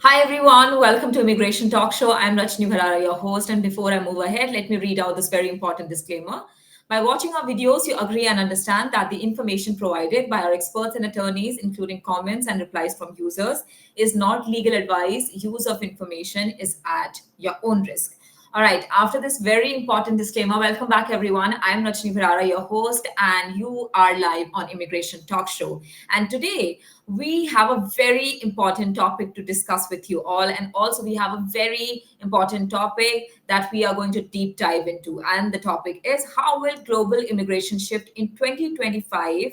Hi everyone, welcome to Immigration Talk Show. I'm Rajni Bharara, your host, and before I move ahead, let me read out this very important disclaimer. By watching our videos, you agree and understand that the information provided by our experts and attorneys, including comments and replies from users, is not legal advice. Use of information is at your own risk. All right, after this very important disclaimer, welcome back everyone. I'm Rajni Bharara, your host, and you are live on Immigration Talk Show. And today, we have a very important topic to discuss with you all. And also, we have a very important topic that we are going to deep dive into. And the topic is how will global immigration shift in 2025?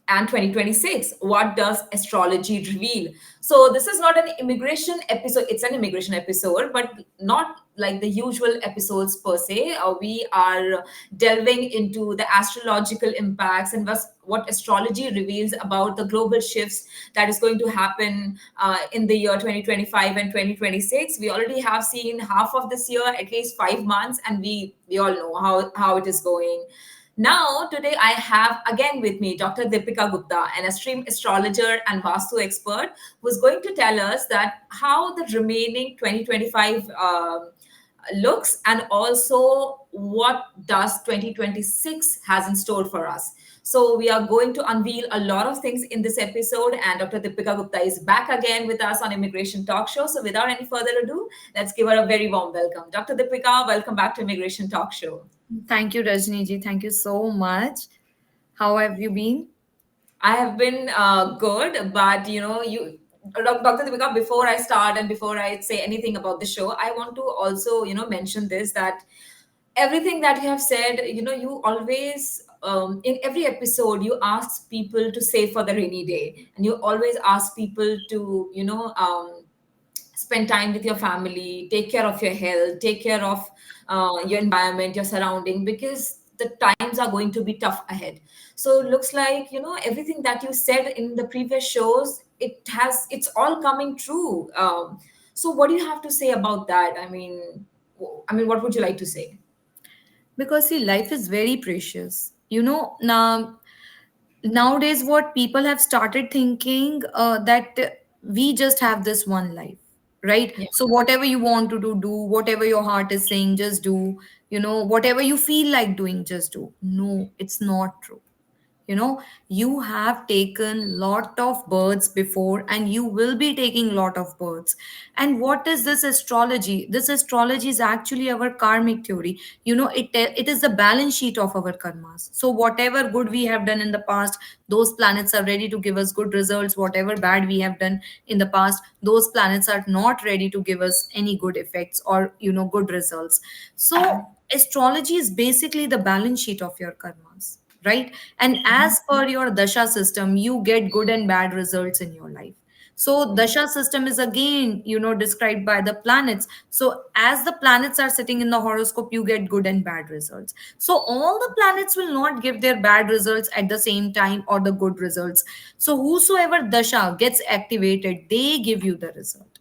And 2026, what does astrology reveal? So this is not an immigration episode, it's an immigration episode, but not like the usual episodes per se. We are delving into the astrological impacts and what astrology reveals about the global shifts that is going to happen in the year 2025 and 2026. We already have seen half of this year, at least 5 months, and we all know how it is going. Now, today I have again with me Dr. Deepika Gupta, an esteemed astrologer and Vastu expert, who's going to tell us that how the remaining 2025 looks, and also what does 2026 has in store for us. So we are going to unveil a lot of things in this episode, and Dr. Deepika Gupta is back again with us on Immigration Talk Show. So without any further ado, let's give her a very warm welcome. Dr. Deepika, welcome back to Immigration Talk Show. Thank you, Rajni ji. Thank you so much. How have you been? I have been good, but Dr. Deepika, before I start and before I say anything about the show, I want to also, mention this that everything that you have said, you always, in every episode, you ask people to save for the rainy day, and you always ask people to, spend time with your family, take care of your health, take care of your environment, your surrounding, because the times are going to be tough ahead. So it looks like, everything that you said in the previous shows, it's all coming true. So what do you have to say about that? I mean, what would you like to say? Because see, life is very precious. Nowadays, what people have started thinking that we just have this one life, right? Yeah. So whatever you want to do, do whatever your heart is saying, just do. Whatever you feel like doing, just do. No, it's not true. You have taken lot of births before, and you will be taking lot of births. And what is this astrology? This astrology is actually our karmic theory. It is the balance sheet of our karmas. So whatever good we have done in the past, those planets are ready to give us good results. Whatever bad we have done in the past, those planets are not ready to give us any good effects or good results. So astrology is basically the balance sheet of your karmas, right? And as per your dasha system, you get good and bad results in your life. So dasha system is again described by the planets. So as the planets are sitting in the horoscope, you get good and bad results. So all the planets will not give their bad results at the same time or the good results. So whosoever dasha gets activated, they give you the result.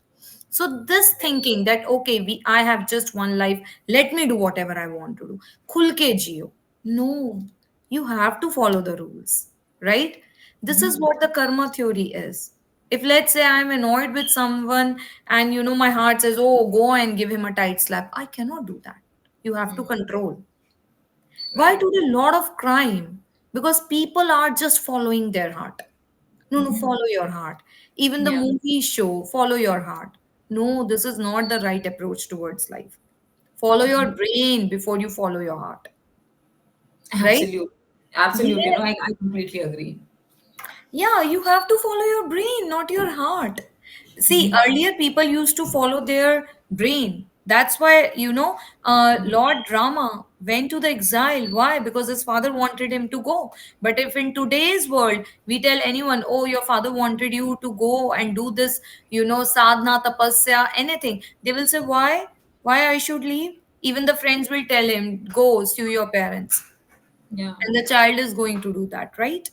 So this thinking that okay, I have just one life, let me do whatever I want to do. Khul ke jiyo. No, you have to follow the rules, right? This is what the karma theory is. If let's say I'm annoyed with someone and my heart says, oh, go and give him a tight slap, I cannot do that. You have to control. Why Right. do a lot of crime? Because people are just following their heart. No, no, follow your heart. Even the Yeah. movie show, follow your heart. No, this is not the right approach towards life. Follow your brain before you follow your heart, right? Absolutely. Absolutely. No, Yes. I completely agree. Yeah, you have to follow your brain, not your heart. See, earlier people used to follow their brain. That's why, Lord Rama went to the exile. Why? Because his father wanted him to go. But if in today's world we tell anyone, oh, your father wanted you to go and do this, sadhana, tapasya, anything, they will say, why? Why I should leave? Even the friends will tell him, go sue your parents. Yeah. And the child is going to do that, right?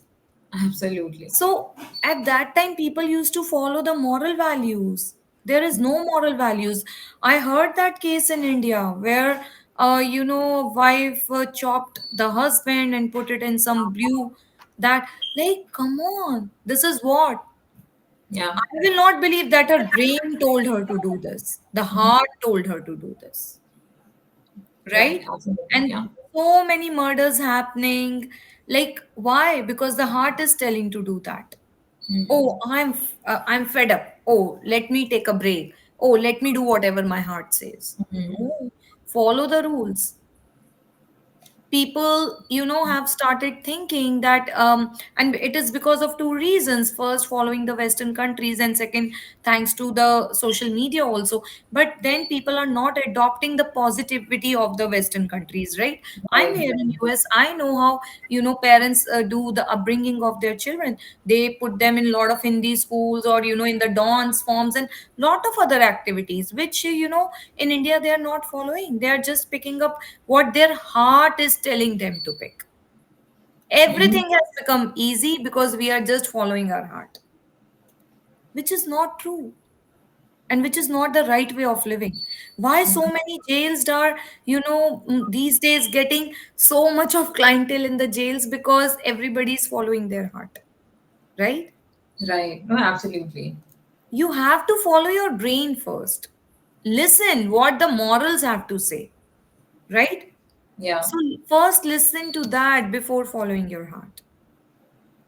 Absolutely. So at that time, people used to follow the moral values. There is no moral values. I heard that case in India where, wife chopped the husband and put it in some brew. That, like, come on, this is what? Yeah. I will not believe that her brain told her to do this. The heart told her to do this, Right. right? Absolutely. And Yeah. so many murders happening. Like, why? Because the heart is telling to do that. Oh, I'm fed up. Oh, let me take a break. Oh, let me do whatever my heart says. No, follow the rules. People, have started thinking that, and it is because of two reasons: first, following the western countries, and second, thanks to the social media also. But then people are not adopting the positivity of the western countries, right? I'm Right. here in Right. US. I know how, parents do the upbringing of their children. They put them in a lot of Hindi schools, or in the dance forms, and lot of other activities which, in India they are not following. They are just picking up what their heart is telling them to pick. Mhm. Everything has become easy because we are just following our heart, which is not true, and which is not the right way of living. Why so many jails are, these days getting so much of clientele in the jails? Because everybody is following their heart, right? Right. No, absolutely. You have to follow your brain first. Listen what the morals have to say, right? Yeah. So first listen to that before following your heart.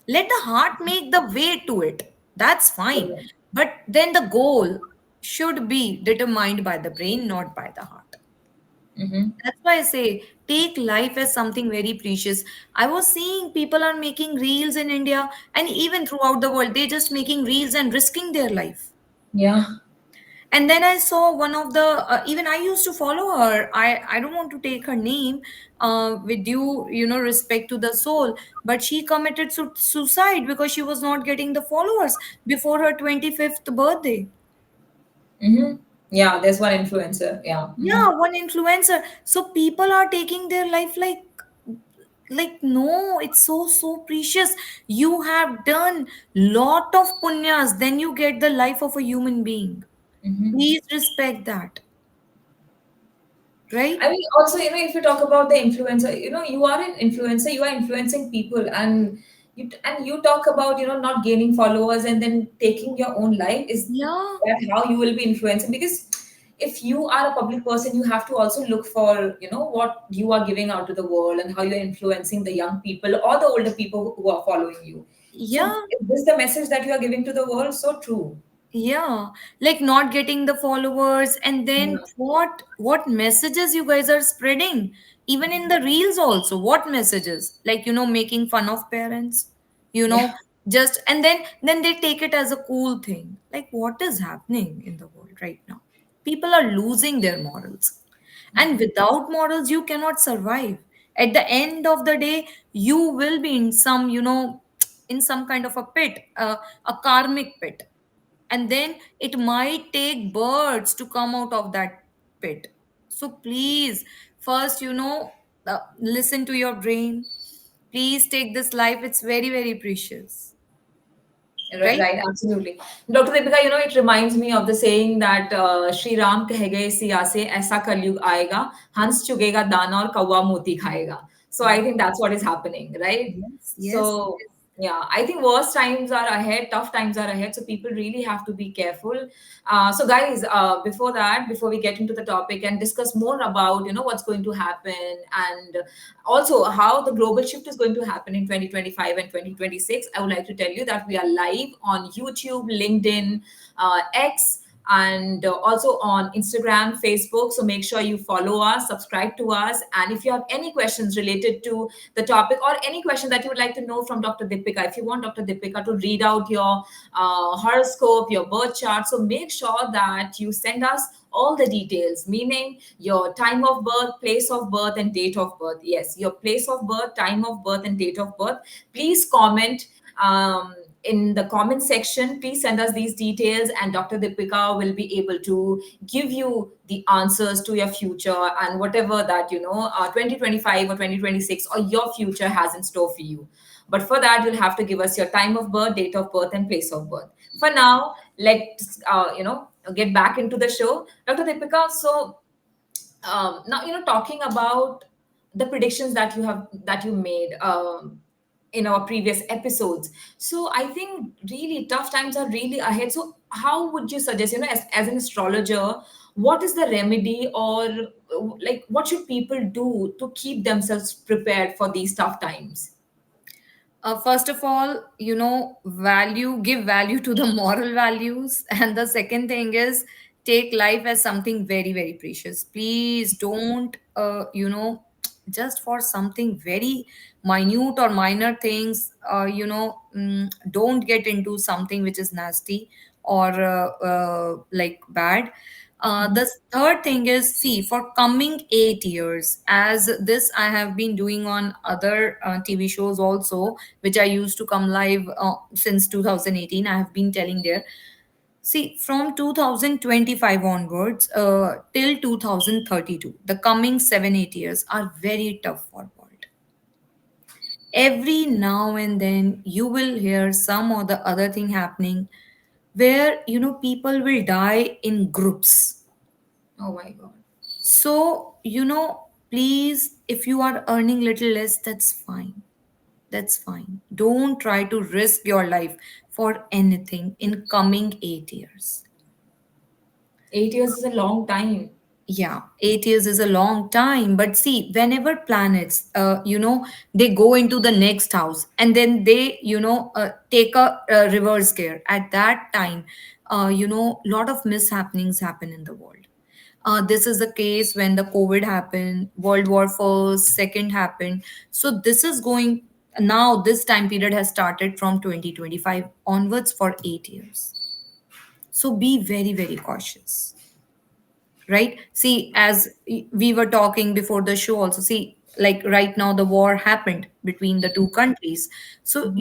Let the heart make the way to it. That's fine. Correct. But then the goal should be determined by the brain, not by the heart. Mm-hmm. That's why I say take life as something very precious. I was seeing people are making reels in India and even throughout the world. They're just making reels and risking their life. Yeah. And then I saw one of the, even I used to follow her. I don't want to take her name, with due, respect to the soul, but she committed suicide because she was not getting the followers before her 25th birthday. Mm-hmm. Yeah. There's one influencer. Yeah. Mm-hmm. Yeah, one influencer. So people are taking their life like no, it's so precious. You have done lot of punyas, then you get the life of a human being. Mm-hmm. Please respect that, I right? mean, also, if you talk about the influencer, you are an influencer, you are influencing people, and you talk about, not gaining followers and then taking your own life. Is Yeah, that how you will be influencing? Because if you are a public person, you have to also look for, what you are giving out to the world and how you're influencing the young people or the older people who are following you. So, yeah, is this the message that you are giving to the world? So true. yeah. Like not getting the followers, and then Yeah. what messages you guys are spreading? Even in the reels also, what messages? Like, making fun of parents, you Yeah. know, just and then they take it as a cool thing. Like what is happening in the world right now? People are losing their morals. And without morals, you cannot survive. At the end of the day, you will be in some, in some kind of a pit, a karmic pit. And then it might take birds to come out of that pit. So please, first, listen to your brain. Please take this life. It's very, very precious, Right, right? right, absolutely. Dr. Deepika, it reminds me of the saying that Shri Ram कह गए सिया से ऐसा कलयुग आएगा हंस चुगेगा दाना और कौवा मोती खाएगा. So I think that's what is happening, right? Yes, yes, So yes. yeah, I think worse times are ahead, tough times are ahead. So people really have to be careful. So guys, before that, before we get into the topic and discuss more about what's going to happen and also how the global shift is going to happen in 2025 and 2026, I would like to tell you that we are live on YouTube, LinkedIn, X, and also on Instagram, Facebook. So make sure you follow us, subscribe to us. And if you have any questions related to the topic or any question that you would like to know from Dr. Deepika, if you want Dr. Deepika to read out your horoscope, your birth chart, so make sure that you send us all the details, meaning your time of birth, place of birth, and date of birth. Yes, your place of birth, time of birth, and date of birth. Please comment. In the comment section, please send us these details, and Dr. Deepika will be able to give you the answers to your future and whatever that 2025 or 2026 or your future has in store for you. But for that, you'll have to give us your time of birth, date of birth, and place of birth. For now, let's get back into the show, Dr. Deepika. So now talking about the predictions that you made. in our previous episodes. So I think really tough times are really ahead. So how would you suggest, as an astrologer, what is the remedy, or like what should people do to keep themselves prepared for these tough times? First of all, give value to the moral values. And the second thing is take life as something very, very precious. Please don't, just for something very minute or minor things, don't get into something which is nasty or like bad. The third thing is, see, for coming 8 years, as this I have been doing on other TV shows also, which I used to come live since 2018. I have been telling there. See, from 2025 onwards till 2032, the coming 7 8 years are very tough for world. Every now and then you will hear some or the other thing happening where people will die in groups. Oh my God. So, please, if you are earning little less, that's fine. That's fine. Don't try to risk your life for anything in coming 8 years. 8 years is a long time. Yeah, 8 years is a long time. But see, whenever planets, they go into the next house and then they, take a reverse gear. At that time, lot of mishappenings happen in the world. This is the case when the COVID happened, World War First, Second happened. So this is going now. This time period has started from 2025 onwards for 8 years. So be very, very cautious, right? See, as we were talking before the show, also, see, like right now, the war happened between the two countries. So,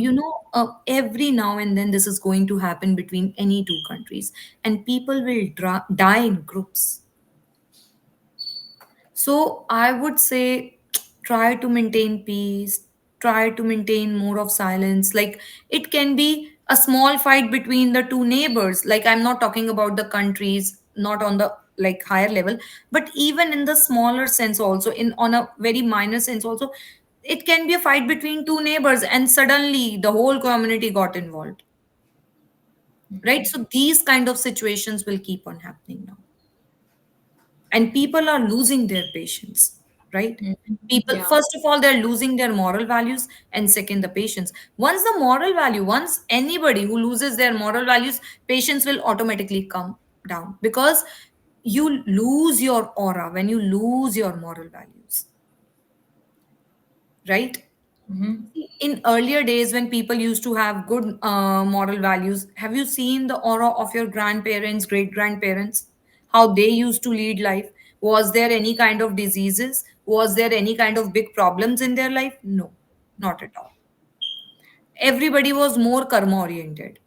every now and then this is going to happen between any two countries, and people will die in groups. So I would say try to maintain peace, try to maintain more of silence. Like it can be a small fight between the two neighbors. Like I'm not talking about the countries, not on the like higher level, but even in the smaller sense also, in on a very minor sense also, it can be a fight between two neighbors and suddenly the whole community got involved. Right? So these kind of situations will keep on happening now, and people are losing their patience, right? Mhm. People, Yeah. first of all, they're losing their moral values, and second, the patience. Once anybody who loses their moral values, patience will automatically come down, because you lose your aura when you lose your moral values, right? Hmm. In earlier days, when people used to have good moral values, have you seen the aura of your grandparents, great grandparents, how they used to lead life? Was there any kind of diseases? Was there any kind of big problems in their life? No, not at all. Everybody was more karma oriented,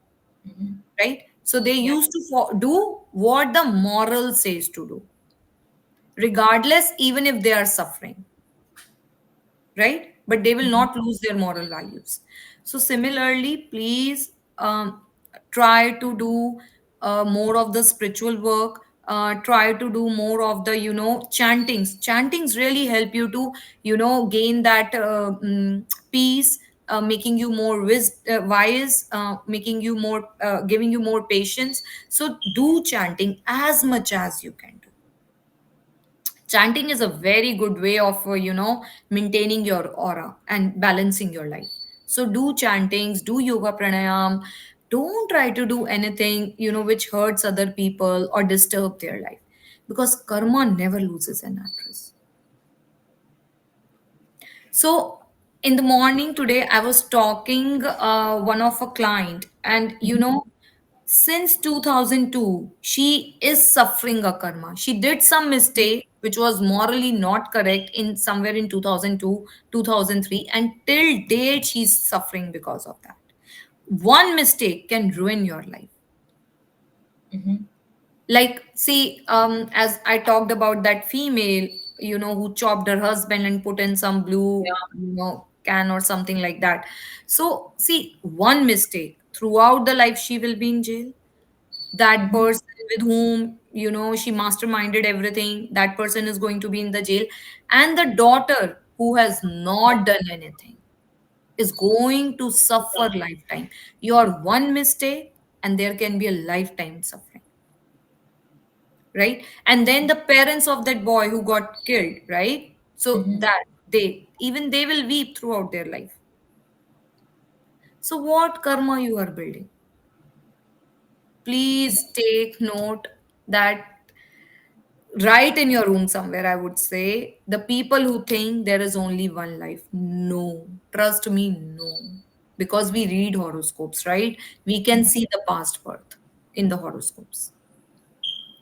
Hmm. right? So they Yeah. used to do what the moral says to do, regardless, even if they are suffering, right? But they will Mhm. not lose their moral values. So similarly, please try to do more of the spiritual work. Try to do more of the chantings. Chantings really help you to gain that peace, making you more wise, making you more giving you more patience. So do chanting as much as you can do. Chanting is a very good way of maintaining your aura and balancing your life. So do chantings, do yoga pranayam. Don't try to do anything which hurts other people or disturb their life, because karma never loses an actress. So in the morning today, I was talking one of a client, and since 2002, she is suffering a karma. She did some mistake which was morally not correct in somewhere in 2002, 2003, and till date she's suffering because of that. One mistake can ruin your life. Hmm. Like, see, as I talked about that female, who chopped her husband and put in some blue, Yeah. can or something like that. So, see, one mistake throughout the life, she will be in jail. That Hmm. person with whom she masterminded everything, that person is going to be in the jail, and the daughter who has not done anything, is going to suffer lifetime. Your one mistake, and there can be a lifetime suffering, right? And then the parents of that boy who got killed, right? So Mhm. that they, even they will weep throughout their life. So what karma you are building? Please take note that, write in your room somewhere, I would say, the people who think there is only one life. No, trust me, no. Because we read horoscopes, right? We can see the past birth in the horoscopes.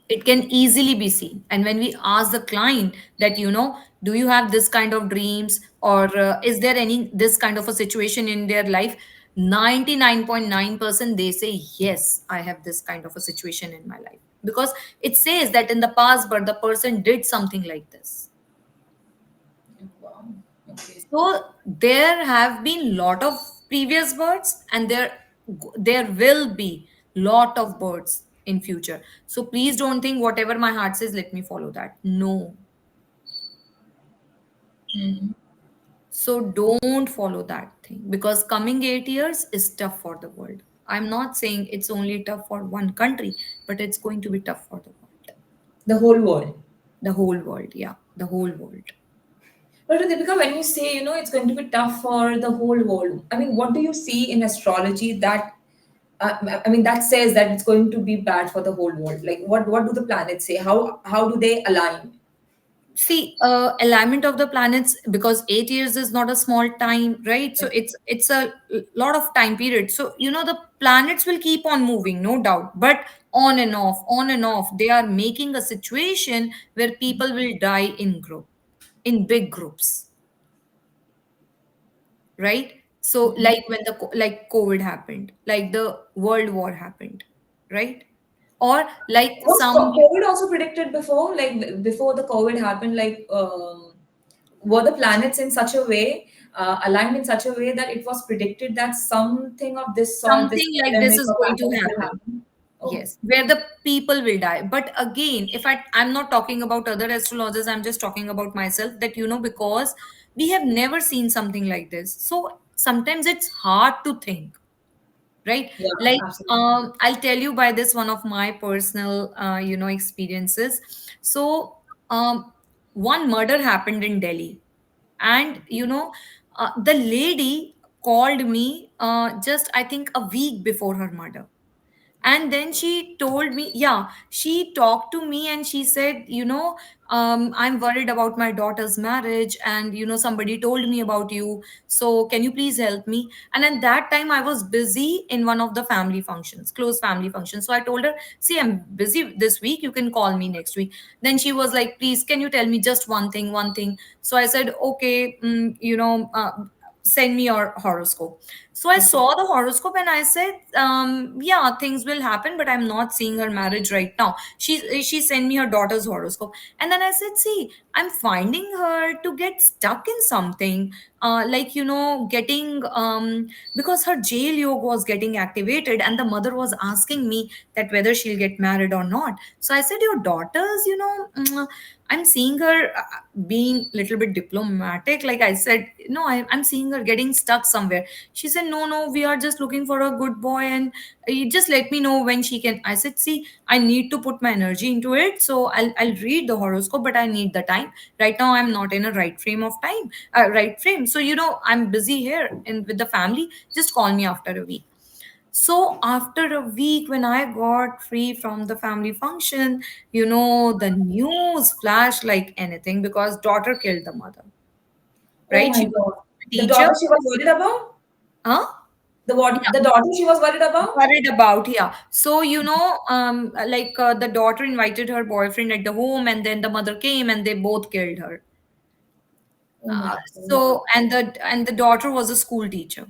It can easily be seen. And when we ask the client that, do you have this kind of dreams, or is there any this kind of a situation in their life, 99.9% they say, yes, I have this kind of a situation in my life, because it says that in the past but the person did something like this. Wow. Okay. So there have been lot of previous births, and there will be lot of births in future. So please don't think whatever my heart says, let me follow that. No. Mhm. So don't follow that thing, because coming 8 years is tough for the world. I'm not saying it's only tough for one country, but it's going to be tough for the world. The whole world. The whole world, yeah, the whole world. But Deepika, when you say, it's going to be tough for the whole world, I mean, what do you see in astrology that, I mean, that says that it's going to be bad for the whole world? Like, what do the planets say? How do they align? See, alignment of the planets, because 8 years is not a small time, right? So Yeah. it's a lot of time period. So the planets will keep on moving, no doubt, but on and off, on and off, they are making a situation where people will die in group, in big groups, right? So Mhm. like when like COVID happened, like the World War happened, right? Or like Was some. COVID also predicted before? Like before the COVID happened, like were the planets in such a way, aligned in such a way that it was predicted that something of this sort, this Something like this pandemic is or going to pandemic will happen. happen? Oh. Yes, where the people will die. But again, if I'm not talking about other astrologers, I'm just talking about myself, that because we have never seen something like this. So sometimes it's hard to think, right? Yeah, Like, absolutely. I'll tell you by this one of my personal experiences. So one murder happened in Delhi, and the lady called me just, I think, a week before her murder. And then she told me, yeah, she talked to me and she said, I'm worried about my daughter's marriage, and somebody told me about you, so can you please help me? And at that time I was busy in one of the family functions, close family functions. So I told her, see, I'm busy this week, you can call me next week. Then she was like, please, can you tell me just one thing? So I said, okay, send me your horoscope. So I Okay. saw the horoscope and I said, yeah, things will happen, but I'm not seeing her marriage right now. She sent me her daughter's horoscope. And then I said, see, I'm finding her to get stuck in something, like, getting, because her jail yoga was getting activated, and the mother was asking me that whether she'll get married or not. So I said, your daughter's, I'm seeing her being little bit diplomatic. Like I said, no, I'm seeing her getting stuck somewhere. She said, no, no, we are just looking for a good boy, and you just let me know when she can. I said, see, I need to put my energy into it. So I'll read the horoscope, but I need the time. Right now, I'm not in a right frame of time, right frame. So, I'm busy here and with the family. Just call me after a week. So after a week, when I got free from the family function, the news flashed like anything, because daughter killed the mother, Oh right? my She was God. a The teacher. daughter she was worried about? Huh? The what? Yeah, The daughter she was worried about? worried about, yeah. So, like, the daughter invited her boyfriend at the home, and then the mother came and they both killed her. Oh my God. So, and the daughter was a school teacher.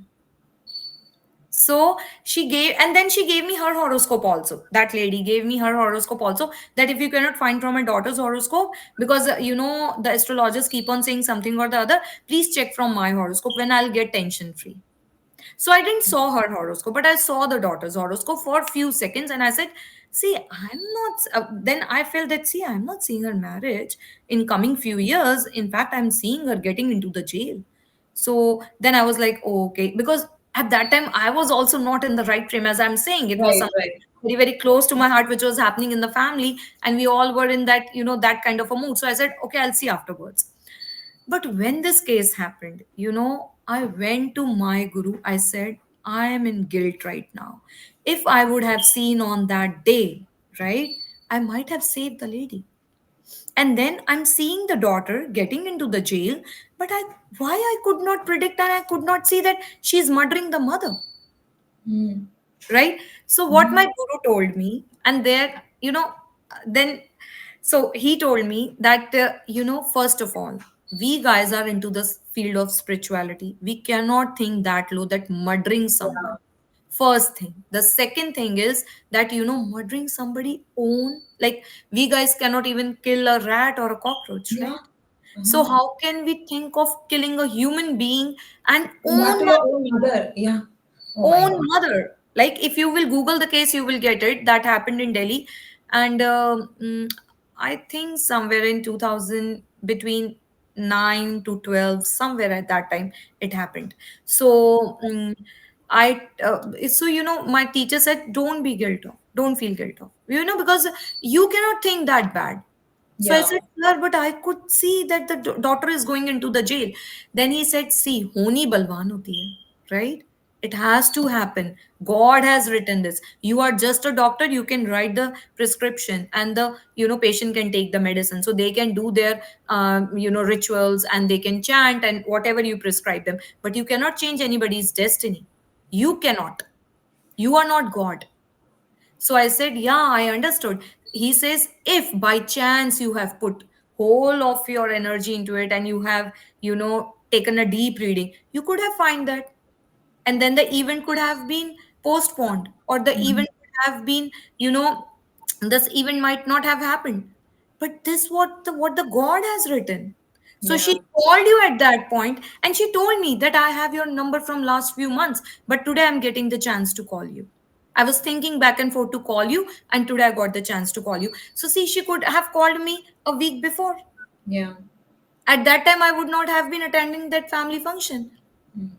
So and then she gave me her horoscope also. That lady gave me her horoscope also. That if you cannot find from my daughter's horoscope, because the astrologers keep on saying something or the other, please check from my horoscope when I'll get tension free. So I didn't saw her horoscope, but I saw the daughter's horoscope for a few seconds, and I said, "See, I'm not." Then I felt that, see, I'm not seeing her marriage in coming few years. In fact, I'm seeing her getting into the jail. So then I was like, oh, okay, because at that time I was also not in the right frame. As I'm saying, it was Right, something right. very, very close to my heart, which was happening in the family, and we all were in that, that kind of a mood. So I said, okay, I'll see afterwards. But when this case happened, I went to my guru. I said, I am in guilt right now. If I would have seen on that day, right, I might have saved the lady. And then I'm seeing the daughter getting into the jail, but why I could not predict and I could not see that she's murdering the mother, Mm. right? So what my Mhm. guru told me, and there, then so he told me that first of all, we guys are into this field of spirituality. We cannot think that low, that murdering someone. Yeah. First thing. The second thing is that murdering somebody own, like, we guys cannot even kill a rat or a cockroach, Yeah. right? Uh-huh. So how can we think of killing a human being and And that to own your own mother. Yeah. Oh my own God. mother? Like, if you will Google the case, you will get it. That happened in Delhi, and I think somewhere in 2000, between 9 to 12, somewhere at that time it happened. So my teacher said, don't be guilt of, don't feel guilt of, because you cannot think that bad. So I Yeah. said, sir, but I could see that the daughter is going into the jail. Then he said, see, honi balwan hoti hai, right? It has to happen. God has written this. You are just a doctor. You can write the prescription, and the patient can take the medicine. So they can do their rituals, and they can chant and whatever you prescribe them. But you cannot change anybody's destiny. You cannot. You are not God. So I said, yeah, I understood. He says, if by chance you have put whole of your energy into it and you have, taken a deep reading, you could have find that. And then the event could have been postponed, or the Mhm. event could have been, this event might not have happened. But this what the God has written. So she Yeah. called you at that point and she told me that I have your number from last few months, but today I'm getting the chance to call you. I was thinking back and forth to call you, and today I got the chance to call you. So see, she could have called me a week before. Yeah. At that time, I would not have been attending that family function, Mm.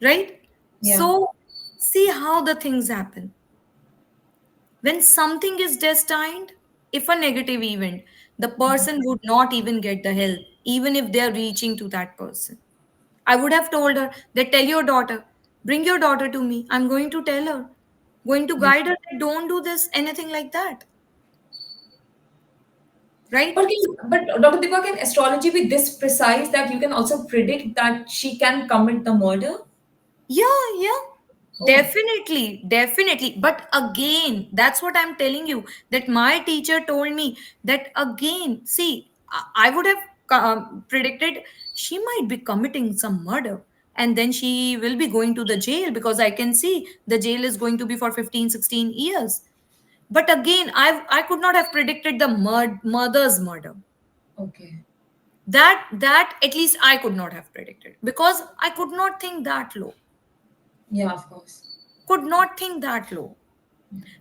right? Yeah. So see how the things happen. When something is destined, if a negative event, the person would not even get the help, even if they're reaching to that person. I would have told her that, tell your daughter, bring your daughter to me. I'm going to tell her, going to Yeah. guide her that don't do this, anything like that, right? But Dr. Deepa, can astrology be this precise that you can also predict that she can commit the murder? Yeah, yeah. Oh. Definitely, definitely. But again, that's what I'm telling you. That my teacher told me that again, see, I would have predicted she might be committing some murder, and then she will be going to the jail, because I can see the jail is going to be for 15, 16 years. But again, I could not have predicted the mother's murder. Okay. That at least I could not have predicted, because I could not think that low. Yeah, of course. Could not think that low.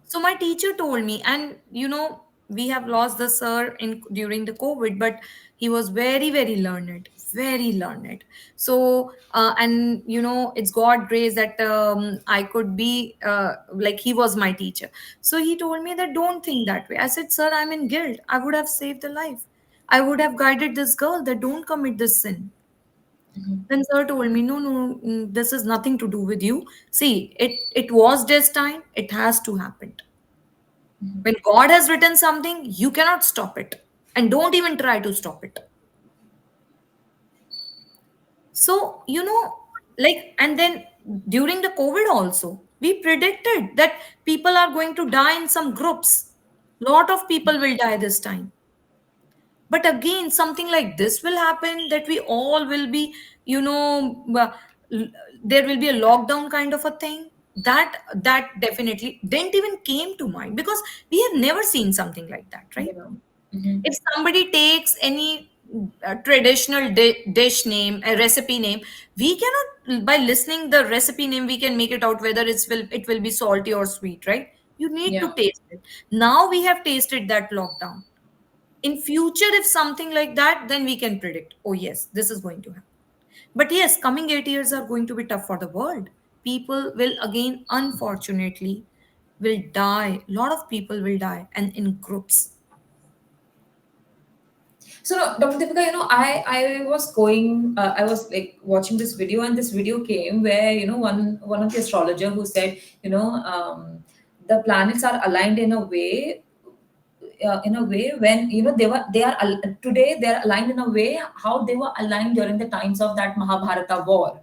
So my teacher told me, and we have lost the sir in during the COVID, but he was very, very learned, very learned. So and it's God grace that I could be like, he was my teacher. So he told me that don't think that way. I said, sir, I'm in guilt. I would have saved the life. I would have guided this girl that don't commit this sin. Mhm. Then sir told me, no, no, this is nothing to do with you. See, it was destined. It has to happen. Mhm. When God has written something, you cannot stop it. And don't even try to stop it. So, like, and then during the COVID also, we predicted that people are going to die in some groups. Lot of people will die this time. But again, something like this will happen, that we all will be, you know, uh, l- there will be a lockdown kind of a thing. That definitely didn't even came to mind, because we have never seen something like that, right? Yeah. Mhm. If somebody takes any traditional dish name, a recipe name, we cannot, by listening the recipe name, we can make it out whether it will be salty or sweet, right? You need Yeah. to taste it. Now we have tasted that lockdown. In future, if something like that, then we can predict, oh yes, this is going to happen. But yes, coming 8 years are going to be tough for the world. People will again, unfortunately, will die. A lot of people will die, and in groups. So, no, Dr. Deepika, I was going, I was like watching this video, and this video came where one of the astrologer who said, the planets are aligned in a way when today they are aligned in a way how they were aligned during the times of that Mahabharata war.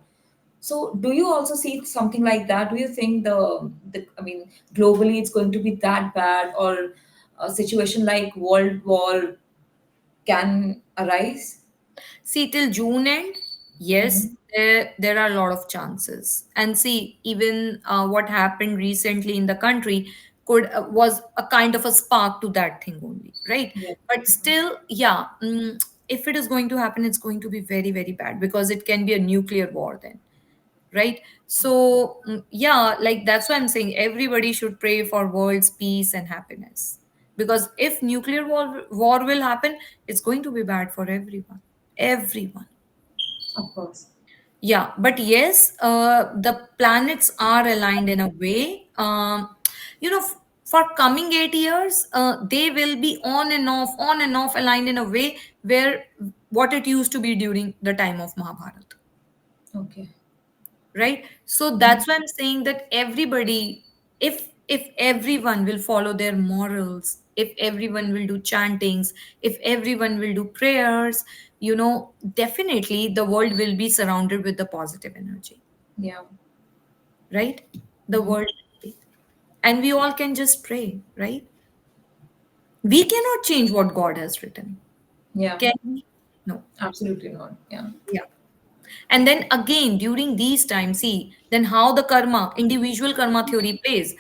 So, do you also see something like that? Do you think the I mean, globally it's going to be that bad, or a situation like World War can arise? See, till June end, yes, Mhm. there are a lot of chances. And see, even what happened recently in the country could was a kind of a spark to that thing only, right? Yeah. But still, yeah, if it is going to happen, it's going to be very, very bad because it can be a nuclear war then, right? So, yeah, like that's why I'm saying everybody should pray for world's peace and happiness. Because if nuclear war will happen, it's going to be bad for everyone. Everyone. Of course. Yeah, but yes, the planets are aligned in a way. For coming 8 years, they will be on and off, aligned in a way where what it used to be during the time of Mahabharata, Okay. right? So Mhm. that's why I'm saying that everybody, if everyone will follow their morals, if everyone will do chantings, if everyone will do prayers, definitely the world will be surrounded with the positive energy, Yeah. right? The Mhm. world will be, and we all can just pray, right? We cannot change what God has written, Yeah. can we? No. Absolutely not. Yeah. Yeah. And then again, during these times, see, then how the karma, individual karma theory plays.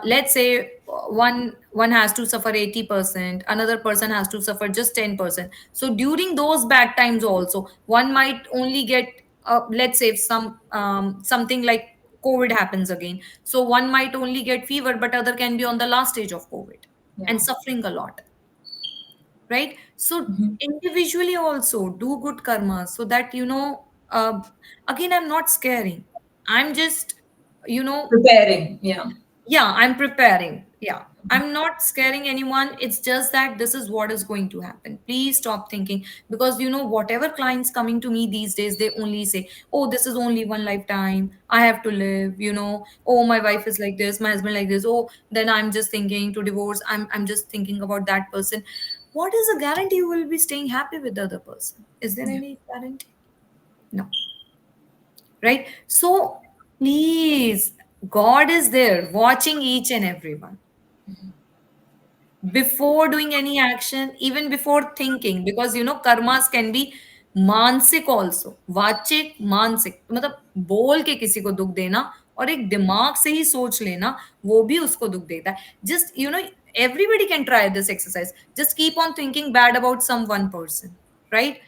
Let's say one has to suffer 80%, another person has to suffer just 10%. So during those bad times also, one might only get, let's say if something like COVID happens again. So one might only get fever, but other can be on the last stage of COVID Yeah. and suffering a lot, right? So Mhm. individually also do good karma so that again, I'm not scaring, I'm just you know Preparing. Yeah. yeah, I'm preparing. Yeah, I'm not scaring anyone. It's just that this is what is going to happen. Please stop thinking, because whatever clients coming to me these days, they only say, oh, this is only one lifetime, I have to live, oh, my wife is like this, my husband like this, oh, then I'm just thinking to divorce, I'm just thinking about that person. What is a guarantee you will be staying happy with the other person? Is there Yeah. any guarantee? No, right? So please, God is there watching each and everyone before doing any action, even before thinking, because karmas can be मानसिक also, वाचिक मानसिक, मतलब बोल के किसी को दुख देना और एक दिमाग से ही सोच लेना, वो भी उसको दुख देता है. Just everybody can try this exercise. Just keep on thinking bad about some one person, right?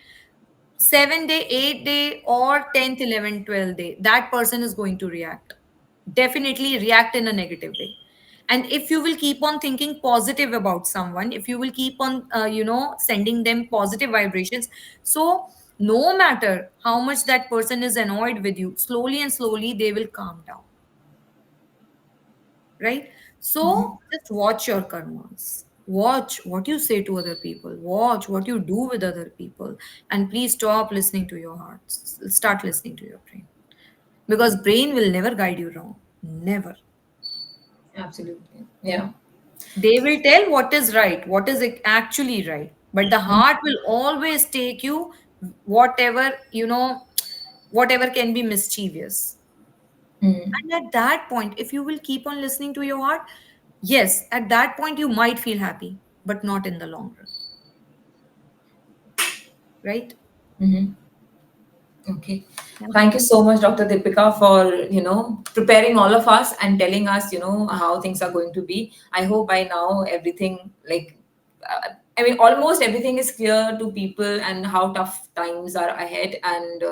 7 day, 8 day, or 10th, 11th, 12th day, that person is going to react. Definitely react in a negative way. And if you will keep on thinking positive about someone, if you will keep on, sending them positive vibrations, so no matter how much that person is annoyed with you, slowly and slowly they will calm down, right? So just watch your karmas. Watch what you say to other people. Watch what you do with other people. And please stop listening to your heart. Start listening to your brain. Because brain will never guide you wrong. Never. Absolutely. Yeah. They will tell what is right, what is actually right. But the heart will always take you whatever, whatever can be mischievous. Mm. And at that point, if you will keep on listening to your heart, yes, at that point you might feel happy, but not in the long run, right? Mhm. Okay. Yeah. Thank you so much, Dr. Deepika, for preparing all of us and telling us how things are going to be. I hope by now everything I mean almost everything is clear to people and how tough times are ahead. And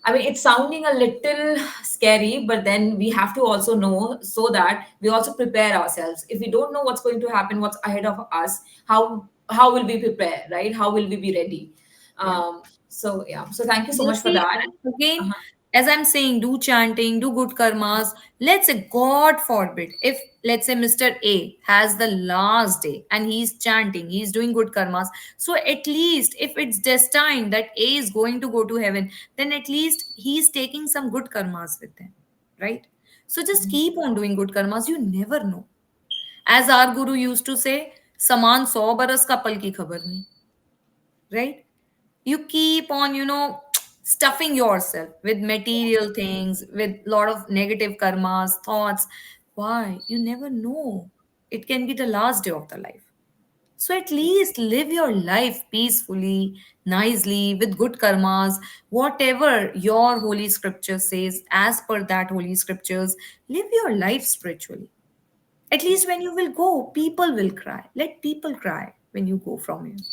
I mean it's sounding a little scary, but then we have to also know so that we also prepare ourselves. If we don't know what's going to happen, what's ahead of us, how will we prepare, right? How will we be ready? Yeah. Um, So yeah, so thank you so You much for see, that. again, Uh-huh. as I'm saying, do chanting, do good karmas. Let's say, God forbid, if let's say Mr. A has the last day and he's chanting, he's doing good karmas. So at least if it's destined that A is going to go to heaven, then at least he's taking some good karmas with him, right? So just Mhm. keep on doing good karmas. You never know. As our guru used to say, saman 100 बरस का पल की खबर नहीं, right? You keep on, stuffing yourself with material things, with lot of negative karmas, thoughts. Why? You never know, it can be the last day of the life. So at least live your life peacefully, nicely, with good karmas, whatever your holy scripture says. As per that holy scriptures, live your life spiritually. At least when you will go, people will cry. Let people cry when you go from here,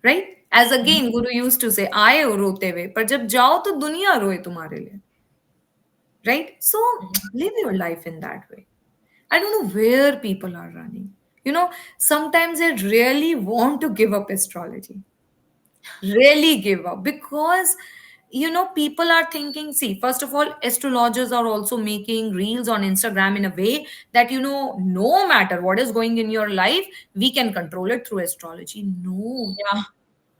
right as again guru used to say आए हो रोते हुए पर जब जाओ तो दुनिया रोए तुम्हारे लिए right so live your life in that way I don't know where people are running sometimes I really want to give up astrology, really give up, because people are thinking, see, first of all, astrologers are also making reels on Instagram in a way that no matter what is going in your life, we can control it through astrology. No. Yeah.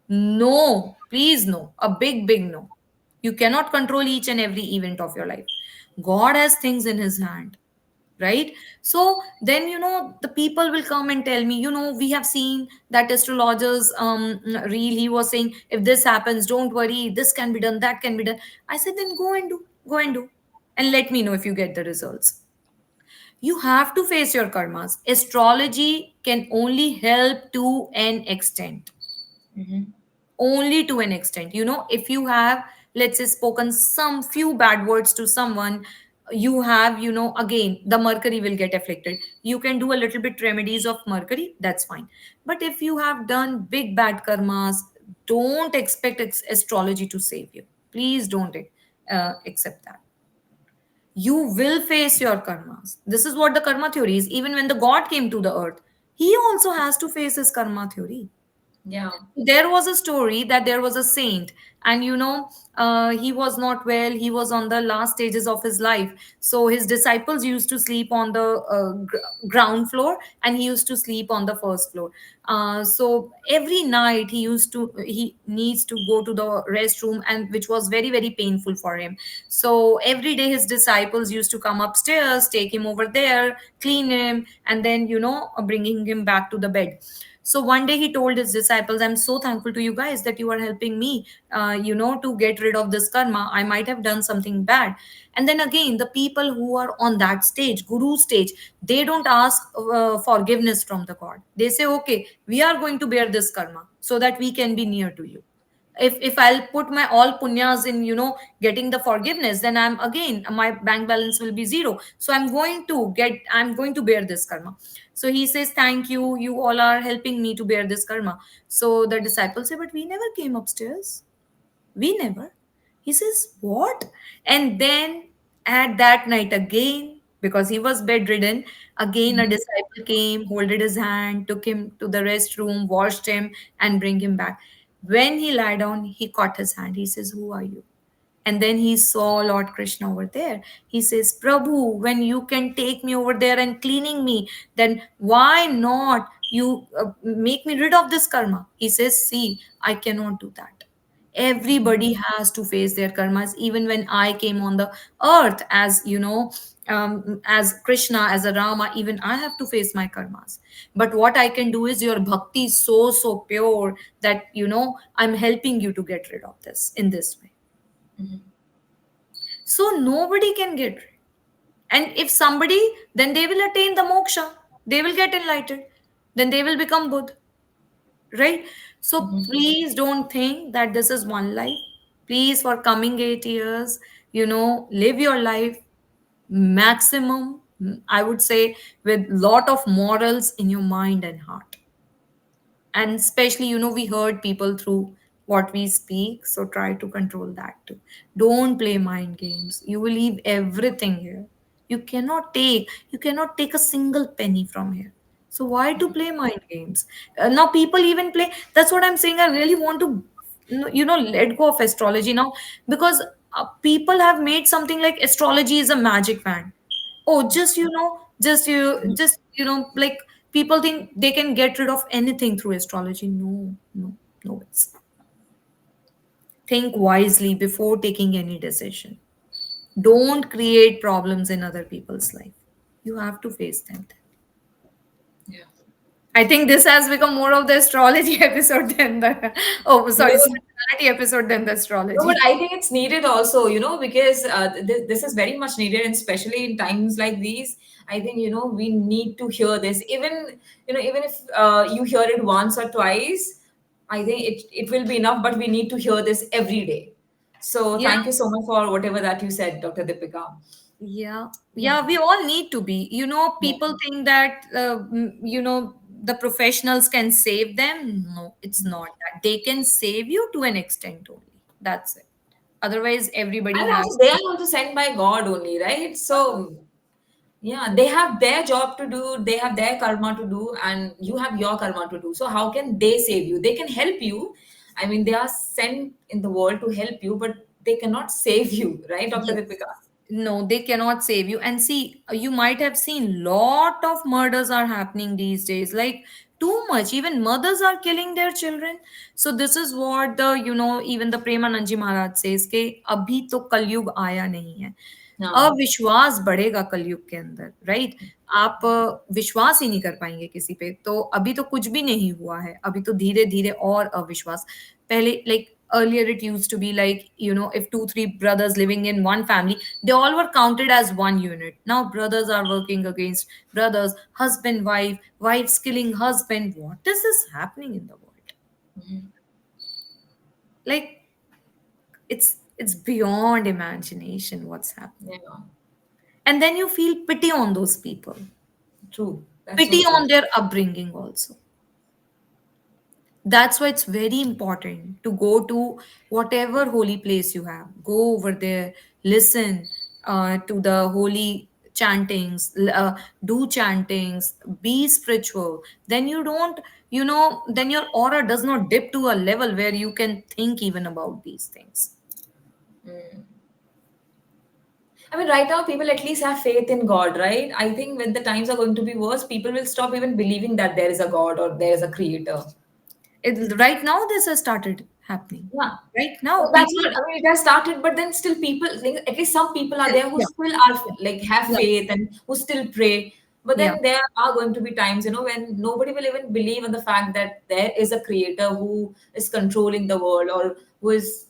No, please no. A big, big no. You cannot control each and every event of your life. God has things in his hand, right? So then, the people will come and tell me, we have seen that astrologers reel, he was saying, if this happens, don't worry, this can be done, that can be done. I said, then go and do, and let me know if you get the results. You have to face your karmas. Astrology can only help to an extent, Mhm. only to an extent. If you have, let's say, spoken some few bad words to someone, you have, again, the mercury will get afflicted. You can do a little bit remedies of mercury, that's fine. But if you have done big bad karmas, don't expect astrology to save you. Please don't accept that. You will face your karmas. This is what the karma theory is. Even when the god came to the earth, he also has to face his karma theory. Yeah. There was a story that there was a saint, and he was not well, he was on the last stages of his life. So his disciples used to sleep on the ground floor, and he used to sleep on the first floor. So every night he needs to go to the restroom, and which was very, very painful for him. So every day his disciples used to come upstairs, take him over there, clean him, and then bringing him back to the bed. So one day he told his disciples, I'm so thankful to you guys that you are helping me, to get rid of this karma. I might have done something bad. And then again, the people who are on that stage, guru stage, they don't ask forgiveness from the God. They say, okay, we are going to bear this karma so that we can be near to you. If I'll put my all punyas in getting the forgiveness, then I'm again, my bank balance will be zero. So I'm going to bear this karma. So he says, thank you, you all are helping me to bear this karma. So the disciples say, but we never came upstairs, we never. He says, what? And then at that night again, because he was bedridden, again a Mhm. disciple came, holded his hand, took him to the restroom, washed him, and bring him back. When he lay down, he caught his hand. He says, who are you? And then he saw Lord Krishna over there. He says, Prabhu, when you can take me over there and cleaning me, then why not you make me rid of this karma? He says, see, I cannot do that. Everybody has to face their karmas. Even when I came on the earth as, as Krishna, as a Rama, even I have to face my karmas. But what I can do is, your bhakti is so, so pure that, I'm helping you to get rid of this in this way. Mhm. So nobody can get rid. And if somebody, then they will attain the moksha. They will get enlightened. Then they will become Buddha. Right? So Mhm. please don't think that this is one life. Please, for coming 8 years, live your life maximum, I would say, with lot of morals in your mind and heart. And especially, we hurt people through what we speak, so try to control that too. Don't play mind games. You will leave everything here. You cannot take a single penny from here. So why to play mind games? Now people even play, that's what I'm saying, I really want to let go of astrology now, because people have made something like astrology is a magic wand. Oh, like people think they can get rid of anything through astrology. No, no, no. It's think wisely before taking any decision. Don't create problems in other people's life. You have to face them. Yeah. I think this has become more of the astrology episode than the oh sorry, No, spirituality episode than the no, but astrology. I think it's needed also, because this is very much needed, and especially in times like these. I think, we need to hear this. Even if you hear it once or twice, I think it will be enough, but we need to hear this every day. So Yeah, thank you so much for whatever that you said, Dr. Deepika. yeah, Yeah. yeah. We all need to be. Yeah. People think that the professionals can save them. No, it's not that. They can save you to an extent only. That's it. Otherwise, everybody And also, has. they are also sent by God only, right? So, yeah, they have their job to do, they have their karma to do, and you have your karma to do. So, how can they save you? They can help you. I mean, they are sent in the world to help you, but they cannot save you, right, Dr. Yes. Deepika? No, they cannot save you. And see, you might have seen lot of murders are happening these days. Like too much. Even mothers are killing their children. So this is what even the Premananji Maharaj says कि अभी तो कलयुग आया नहीं है. Yeah. अविश्वास बढ़ेगा कलयुग के अंदर, राइट? आप विश्वास ही नहीं कर पाएंगे किसी पे. तो अभी तो कुछ भी नहीं हुआ है. अभी तो धीरे धीरे और अविश्वास. पहले like earlier it used to be like if two three brothers living in one family, they all were counted as one unit. Now brothers are working against brothers, husband wives killing husband. What is this happening in the world? Mhm. Like it's beyond imagination what's happening. Yeah. And then you feel pity on those people, True. That's pity so true. on their upbringing also. That's why it's very important to go to whatever holy place you have. Go over there, listen to the holy chantings, do chantings, be spiritual. Then you don't, then your aura does not dip to a level where you can think even about these things. Mm. I mean, right now, people at least have faith in God, right? I think when the times are going to be worse, people will stop even believing that there is a God or there is a creator. Right now, this has started happening. Yeah. Right now, Well, that's people, what I mean. It has started, but then still people, like, at least some people are yeah, there who yeah, still are like have yeah, faith and who still pray. But yeah. then there are going to be times, when nobody will even believe in the fact that there is a creator who is controlling the world or who is,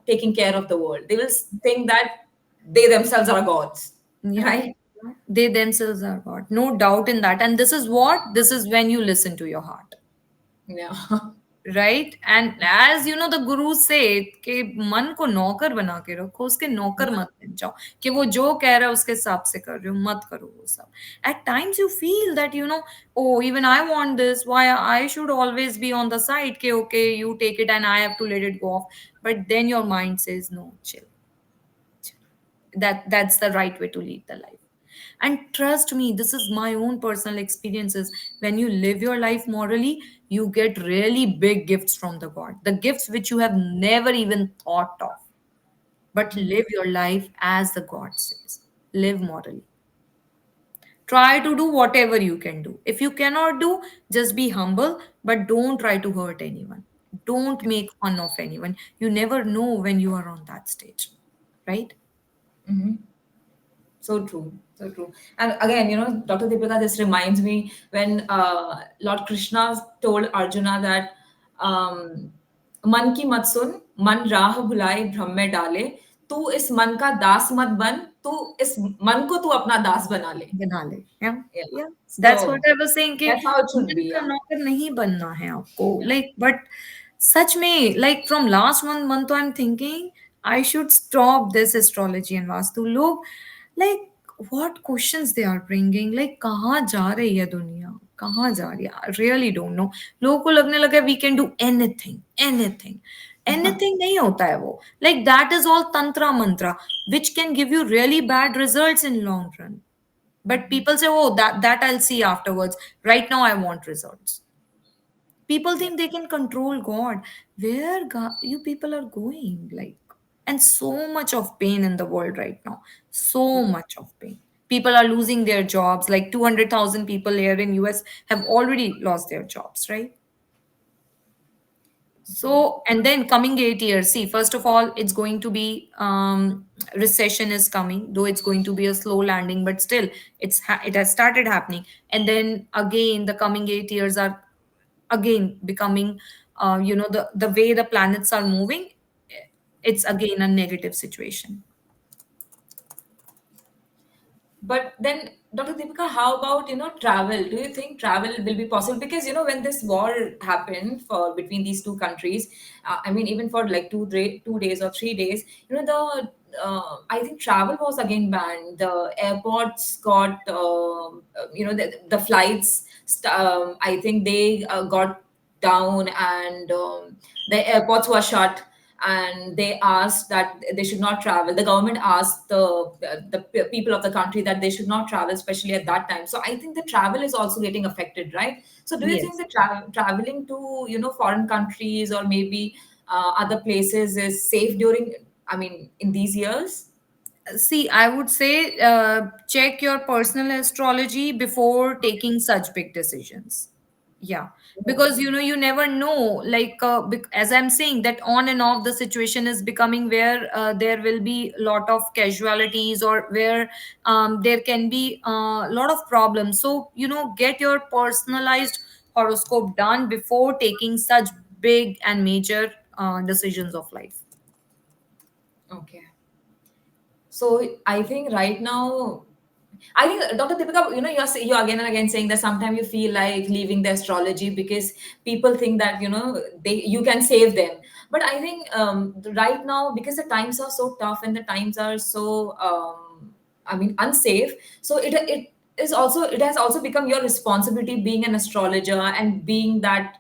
taking care of the world. They will think that they themselves are gods, Yeah, right? they themselves are God. No doubt in that. And this is what? This is when you listen to your heart. Yeah. Right? And as you know, the guru say कि मन को नौकर बना के रखो, उसके नौकर मत बन जाओ कि वो जो कह रहा है उसके हिसाब से कर रहे हो, मत करो वो सब. At times you feel that oh, even I want this, why I should always be on the side कि okay, you take it and I have to let it go off. But then your mind says no, chill. That's the right way to lead the life. And trust me, this is my own personal experiences. When you live your life morally, you get really big gifts from the God, the gifts which you have never even thought of. But live your life as the God says. Live morally. Try to do whatever you can do. If you cannot do, just be humble, but don't try to hurt anyone. Don't make fun of anyone. You never know when you are on that stage, right? Mhm. So true, so true. And again, Dr. Deepika, this reminds me when Lord Krishna told Arjuna that मन की मत सुन, मन राह भुलाए भ्रम में डाले, तू इस मन का दास मत बन, तू इस मन को तू अपना दास बना ले. बना ले. Yeah, Yeah. yeah. That's what So I was saying कि that's how it should मन be. का Yeah. नौकर नहीं बनना है आपको. Yeah. Like, but सच में, like from last 1 month, I'm thinking I should stop this astrology and vastu. लोग like what questions they are bringing. Like कहाँ जा रही है दुनिया? कहाँ जा रही है? I really don't know. लोगों को लगने लगा we can do anything, anything. Anything नहीं होता है वो. Like that is all tantra mantra, which can give you really bad results in long run. But people say, oh, that I'll see afterwards. Right now, I want results. People Yeah. think they can control God. Where you people are going? Like, and so much of pain in the world right now. So Yeah. much of pain. People are losing their jobs. Like 200,000 people here in US have already lost their jobs, right? Okay. So, and then coming 8 years, see, first of all, it's going to be recession is coming, though it's going to be a slow landing, but still, it has started happening. And then again, the coming 8 years are again becoming, the way the planets are moving, it's again a negative situation. But then, Dr. Deepika, how about, travel? Do you think travel will be possible? Because, when this war happened for between these two countries, I mean, even for like 2 days or 3 days, I think travel was again banned. The airports got, the flights, I think they got down, and the airports were shut, and they asked that they should not travel. The government asked the people of the country that they should not travel, especially at that time. So I think the travel is also getting affected, right? So do you think Yes. that traveling to, foreign countries or maybe other places is safe during, I mean, in these years? See, I would say check your personal astrology before taking such big decisions. Yeah, Oh, because you never know. Like as I'm saying, that on and off the situation is becoming where there will be a lot of casualties, or where there can be a lot of problems. So get your personalized horoscope done before taking such big and major decisions of life. okay. So I think right now, I think Dr. Deepika, you're again and again saying that sometimes you feel like leaving the astrology because people think that you can save them. But I think right now, because the times are so tough and the times are so I mean unsafe, so it has also become your responsibility being an astrologer and being that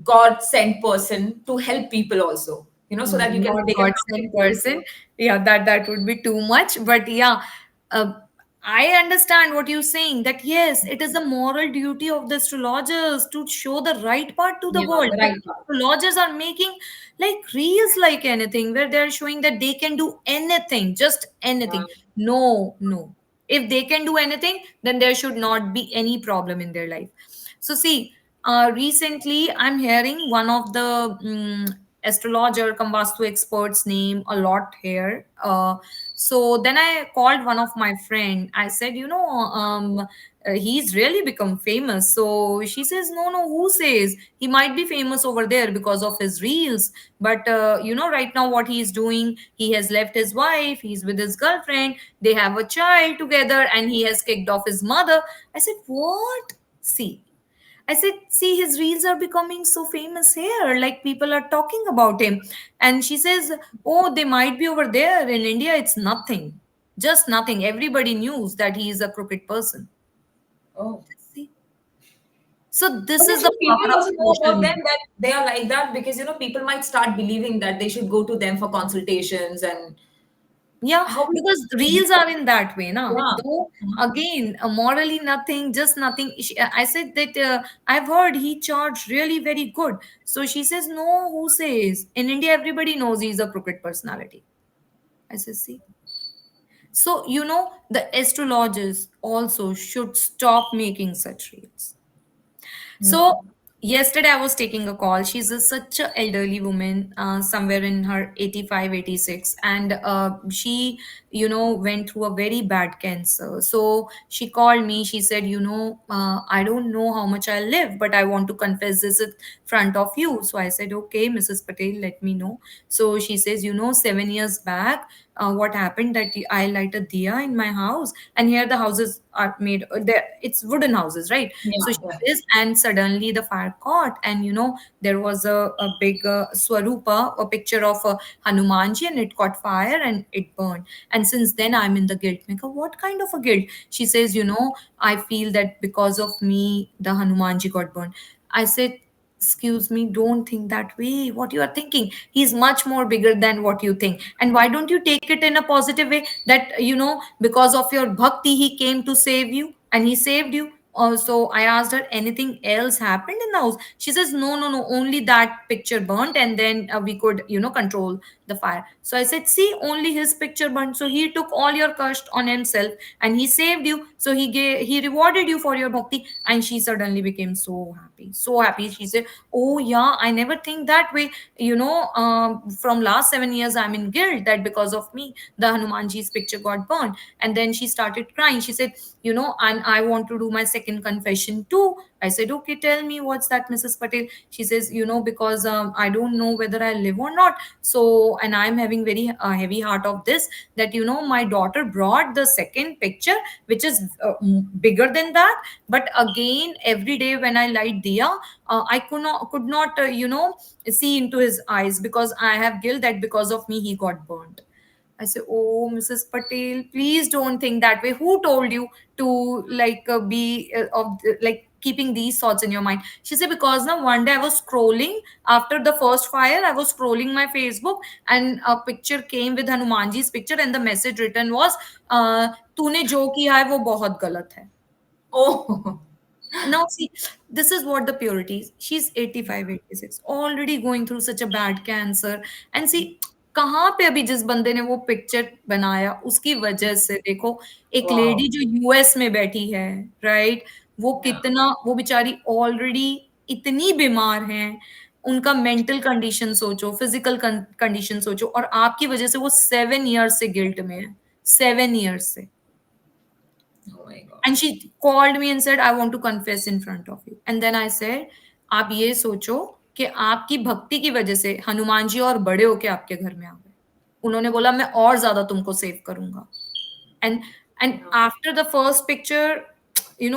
God sent person to help people also, so that you can Not they can God come sent into person. Yeah, that would be too much. But yeah, uh, I understand what you're saying. That yes, it is a moral duty of the astrologers to show the right part to the yeah, world. the But right path. astrologers are making like reels like anything, where they're showing that they can do anything, just Yeah. anything. No, no. If they can do anything, then there should not be any problem in their life. So see, recently I'm hearing one of the astrologer come vastu experts name a lot here. So then I called one of my friend. I said, he's really become famous. So she says, no, no, who says? He might be famous over there because of his reels. But right now what he's doing, he has left his wife, he's with his girlfriend, they have a child together, and he has kicked off his mother. I said, what? See, I said, see, his reels are becoming so famous here. Like people are talking about him. And she says, oh, they might be over there. In India, it's nothing. Just nothing. Everybody knew that he is a crooked person. Oh. See? So But this then is the should people power of also know social about them media. that they are like that? Because people might start believing that they should go to them for consultations and Yeah, how will because the reels are in that way now. yeah. Though Mhm. again, morally nothing, just nothing. I said that I've heard he charged really very good. So she says, no, who says? In India, everybody knows he's a crooked personality. I said, see. So, the astrologers also should stop making such reels. Yeah. So yesterday I was taking a call. She's such a elderly woman, somewhere in her 85, 86, and she, went through a very bad cancer. So she called me. She said, I don't know how much I live, but I want to confess this in front of you. So I said, okay, Mrs. Patel, let me know. So she says, 7 years back, what happened that I light a diya in my house, and here the houses are made. There, it's wooden houses, right? So she Yeah. says, and suddenly the fire caught, and there was a big swarupa, a picture of Hanumanji, and it caught fire and it burned. And since then, I'm in the guilt. Meka, what kind of a guilt? She says, I feel that because of me, the Hanumanji got burned. I said, excuse me, don't think that way. What you are thinking, he's much more bigger than what you think. And why don't you take it in a positive way, that because of your bhakti he came to save you and he saved you? So I asked her, anything else happened in the house? She says, no, no, no, only that picture burnt, and then we could, control the fire. So I said, see, only his picture burnt. So he took all your cost on himself and he saved you. So he rewarded you for your bhakti. And she suddenly became so happy, so happy. She said, oh yeah, I never think that way. From last 7 years, I'm in guilt that because of me, the Hanumanji's picture got burned. And then she started crying. She said, and I want to do my second confession too. I said, okay, tell me what's that, Mrs. Patel. She says, because I don't know whether I live or not. So, and I'm having very heavy heart of this, that, my daughter brought the second picture, which is bigger than that. But again, every day when I light diya, I could not, see into his eyes, because I have guilt that because of me, he got burned. I say, oh, Mrs. Patel, please don't think that way. Who told you to like be like keeping these thoughts in your mind? She said, because now one day I was scrolling after the first fire, I was scrolling my Facebook, and a picture came with Hanumanji's picture, and the message written was, "तूने जो किया है वो बहुत गलत है." Oh. Now, see, this is what the purity is. She's 85, 86, already going through such a bad cancer. And see, कहाँ पे अभी जिस बंदे ने वो पिक्चर बनाया उसकी वजह से देखो, एक Wow. लेडी जो यूएस में बैठी है, राइट, वो Yeah. कितना, वो बेचारी ऑलरेडी इतनी बीमार हैं, उनका मेंटल कंडीशन सोचो, फिजिकल कंडीशन सोचो, और आपकी वजह से वो 7 years से गिल्ट में है, 7 years से. Oh my God. And she called me and said, I want to confess in front of you. And then I said, आप ये सोचो कि आपकी भक्ति की वजह से हनुमान जी और बड़े होके आपके घर में आ गए. उन्होंने बोला, मैं और ज्यादा तुमको सेव करूंगा. And Yeah. after the first picture,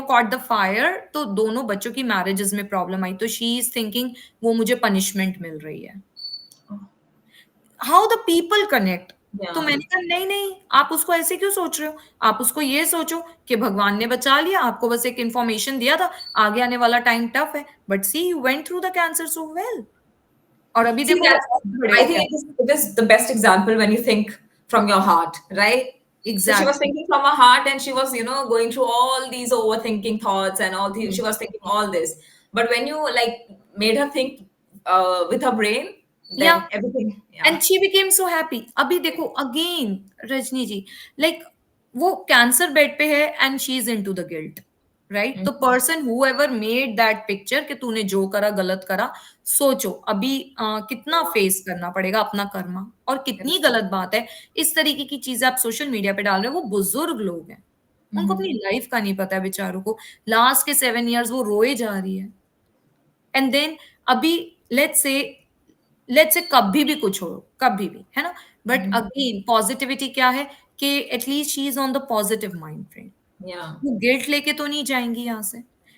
caught the fire, तो दोनों बच्चों की मैरिजेस में प्रॉब्लम आई. तो शी इज थिंकिंग वो मुझे पनिशमेंट मिल रही है. How the people connect. तो Yeah. मैंने कहा, नहीं नहीं, आप उसको ऐसे क्यों सोच रहे हो? आप उसको ये सोचो कि भगवान ने बचा लिया आपको, बस एक इंफॉर्मेशन दिया था, आगे आने वाला टाइम टफ है, but see you went through the cancer so well. और अभी See, देखो वो that's, और बड़े I हो think गया. it is the best example when you think from your heart, right? So she was exactly. thinking from her heart and she was, going through all these overthinking thoughts and all these, she was thinking all this. But when you like made her think with her brain, या. then everything, yeah. And she became so happy. अभी देखो again, Rajni ji, like वो cancer bed पे है and she is into the guilt, right. तो person whoever made that picture कि तूने जो करा गलत करा, सोचो अभी कितना फेस करना पड़ेगा अपना कर्मा, और कितनी गलत बात है इस तरीके की चीजें आप सोशल मीडिया पे डाल रहे हो. वो बुजुर्ग लोग हैं, उनको अपनी लाइफ का नहीं पता है बेचारों को. लास्ट के 7 years वो रोए जा रही है. एंड देन अभी लेट्स से कभी भी कुछ हो, कभी भी, है ना. बट अगेन पॉजिटिविटी क्या है कि at least she is on the positive mind frame. Yeah. वो गिल्ट लेके तो नहीं जाएंगी यहाँ से.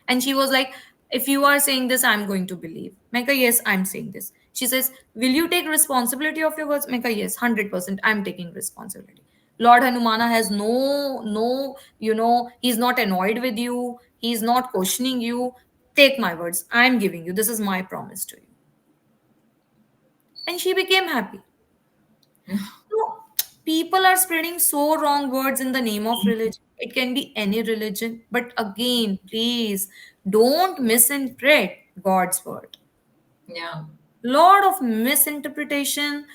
And she was like, if you are saying this I am going to believe. मैं कहा, yes I am saying this. She says, will you take responsibility of your words? मैं कहा, yes 100% I am taking responsibility. Lord Hanumana has no, he's not annoyed with you. He's not questioning you. Take my words. I'm giving you. This is my promise to you. And she became happy. So people are spreading so wrong words in the name of religion. It can be any religion, but again, please don't misinterpret God's word. Yeah. Lot of misinterpretation,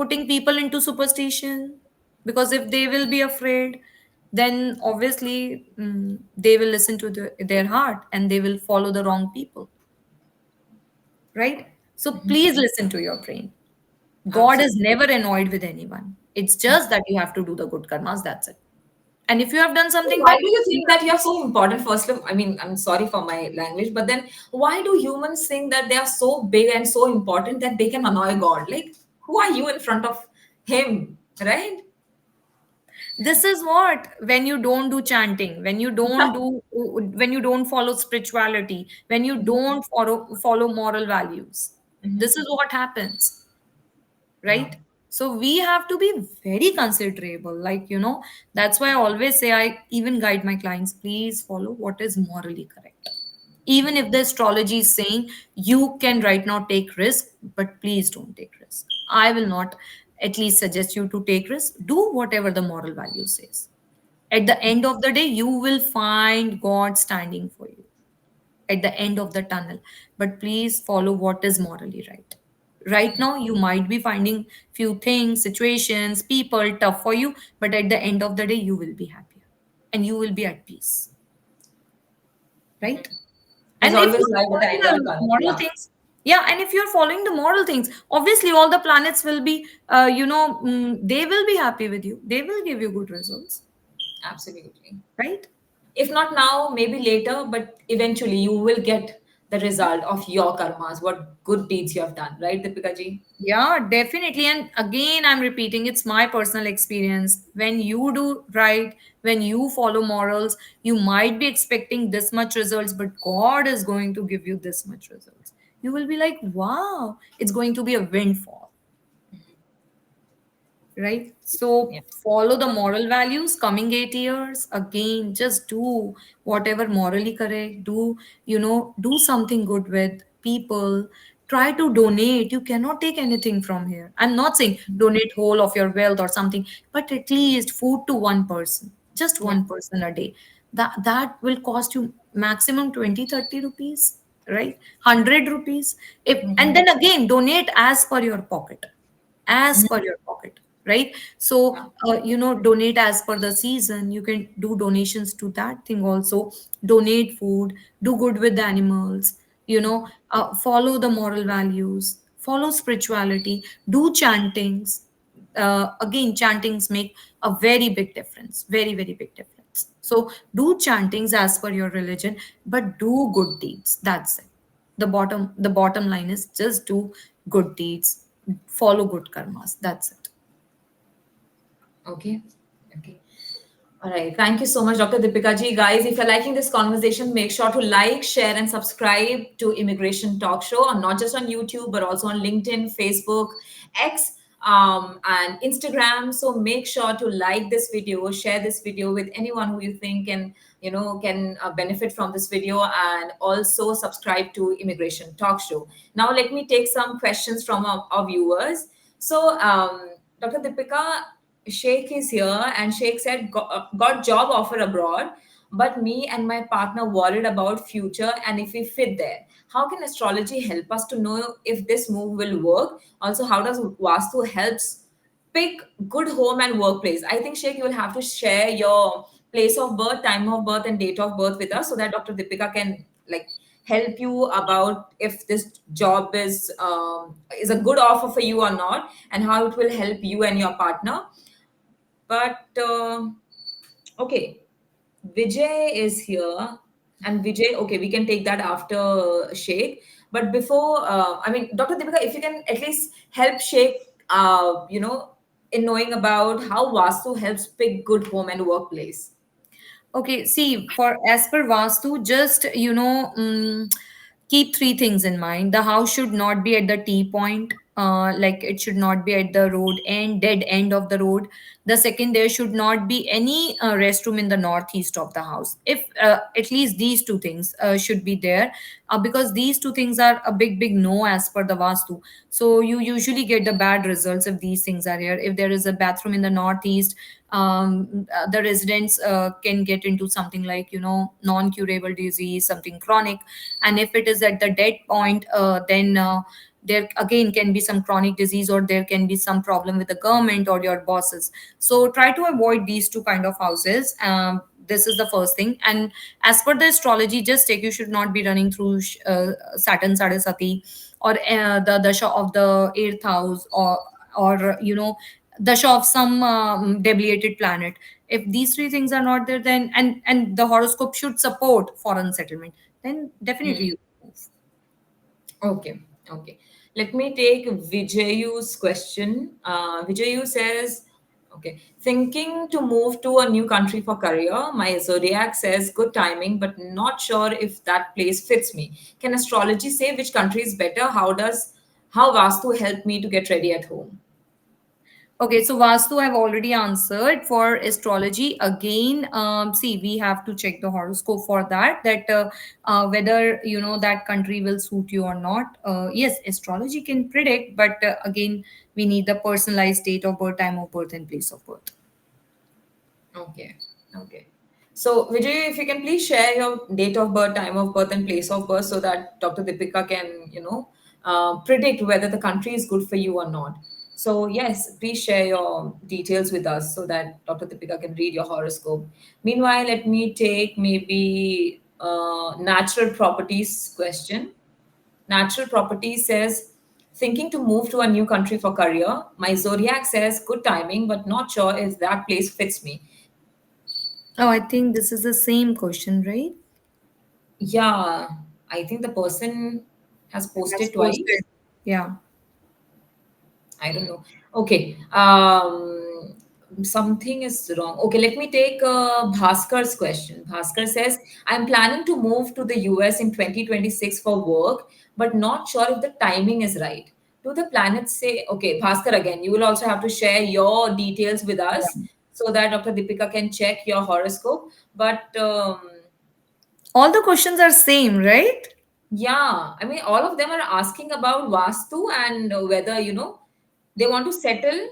putting people into superstition, because if they will be afraid, then obviously they will listen to their heart and they will follow the wrong people, right? So please listen to your brain. God is Absolutely. never annoyed with anyone. It's just that you have to do the good karmas. That's it. And if you have done something Why bad, do you think that you're so important? First of, I mean, I'm sorry for my language, but then why do humans think that they are so big and so important that they can annoy God? Like, who are you in front of Him, right? this is what, when you don't do chanting, when you don't follow spirituality, when you don't follow moral values, this is what happens, Yeah. right? So we have to be very considerable. Like, that's why I always say, I even guide my clients, please follow what is morally correct. Even if the astrology is saying you can right now take risk, but please don't take risk. I will not at least suggest you to take risk. Do whatever the moral value says. At the end of the day, you will find God standing for you at the end of the tunnel. But please follow what is morally right. Right now, you might be finding few things, situations, people tough for you, but at the end of the day, you will be happier and you will be at peace, right? There's And if always you're light at the following end of the the tunnel. moral Yeah, things, yeah, and if you're following the moral things, obviously all the planets will be, they will be happy with you. They will give you good results, absolutely. right? If not now, maybe later, but eventually you will get the result of your karmas, what good deeds you have done, right, Deepika ji? Yeah, definitely. And again, I'm repeating, it's my personal experience. When you do right, when you follow morals, you might be expecting this much results, but God is going to give you this much results. You will be like, wow, it's going to be a windfall, right? So Yeah. follow the moral values coming 8 years. Again, just do whatever morally correct. Do something good with people. Try to donate. You cannot take anything from here. I'm not saying donate whole of your wealth or something, but at least food to one person, just Yeah. one person a day. That will cost you maximum 20, 30 rupees, right? 100 rupees. If and Mhm. then again donate as per your pocket, as per Mhm. your pocket, right? So Yeah. donate as per the season. You can do donations to that thing also. Donate food, do good with the animals, follow the moral values, follow spirituality, do chantings. Again, chantings make a very big difference, very very big difference. So do chantings as per your religion, but do good deeds. That's it. The bottom line is just do good deeds, follow good karmas. That's it. Okay. Okay. All right. Thank you so much, Dr. Deepika ji. Guys, if you're liking this conversation, make sure to like, share, and subscribe to Immigration Talk Show, and not just on YouTube, but also on LinkedIn, Facebook, X, and Instagram. So make sure to like this video, share this video with anyone who you think can benefit from this video, and also subscribe to Immigration Talk Show. Now, let me take some questions from our viewers. So, Dr. Deepika, Sheikh is here, and Sheikh said got job offer abroad, but me and my partner worried about future and if we fit there. How can astrology help us to know if this move will work? Also, how does Vastu helps pick good home and workplace? I think Sheikh, you will have to share your place of birth, time of birth, and date of birth with us so that Dr. Deepika can like help you about if this job is a good offer for you or not, and how it will help you and your partner. But okay, Vijay is here, and Vijay, okay, we can take that after Sheikh. But before, I mean, Dr. Deepika, if you can at least help Sheikh, in knowing about how Vastu helps pick good home and workplace. Okay, see, for as per Vastu, just keep three things in mind. The house should not be at the T point, like it should not be at the road end, dead end of the road. The second, there should not be any restroom in the northeast of the house. If at least these two things should be there, because these two things are a big, big no as per the Vastu. So you usually get the bad results if these things are here. If there is a bathroom in the northeast, the residents can get into something like non-curable disease, something chronic. And if it is at the dead point, then there again can be some chronic disease, or there can be some problem with the government or your bosses. So try to avoid these two kind of houses. This is the first thing. And as per the astrology, just take, you should not be running through Saturn Sadasati, or the dasha of the eighth house, or dasha of some deviated planet. If these three things are not there, then and the horoscope should support foreign settlement, then definitely Hmm. you move. Okay, okay. Let me take Vijayu's question. Vijayu says, okay, thinking to move to a new country for career. My zodiac says good timing, but not sure if that place fits me. Can astrology say which country is better? How Vastu help me to get ready at home? Okay, so Vastu I've already answered. For astrology, again, see, we have to check the horoscope for that, whether that country will suit you or not. Yes, astrology can predict, but again, we need the personalized date of birth, time of birth, and place of birth. Okay. Okay. So, Vijay, if you can please share your date of birth, time of birth, and place of birth so that Dr. Deepika can, predict whether the country is good for you or not. So, yes, please share your details with us so that Dr. Deepika can read your horoscope. Meanwhile, let me take maybe natural properties question. Natural property says, thinking to move to a new country for career. My zodiac says, good timing, but not sure if that place fits me. Oh, I think this is the same question, right? Yeah, I think the person has Has posted posted. twice. Yeah. I don't know. Okay. Something is wrong. Okay, let me take Bhaskar's question. Bhaskar says, I'm planning to move to the US in 2026 for work, but not sure if the timing is right. Do the planets say, okay, Bhaskar again, you will also have to share your details with us Yeah. so that Dr. Deepika can check your horoscope. But All the questions are same, right? yeah, I mean, all of them are asking about Vastu and whether, they want to settle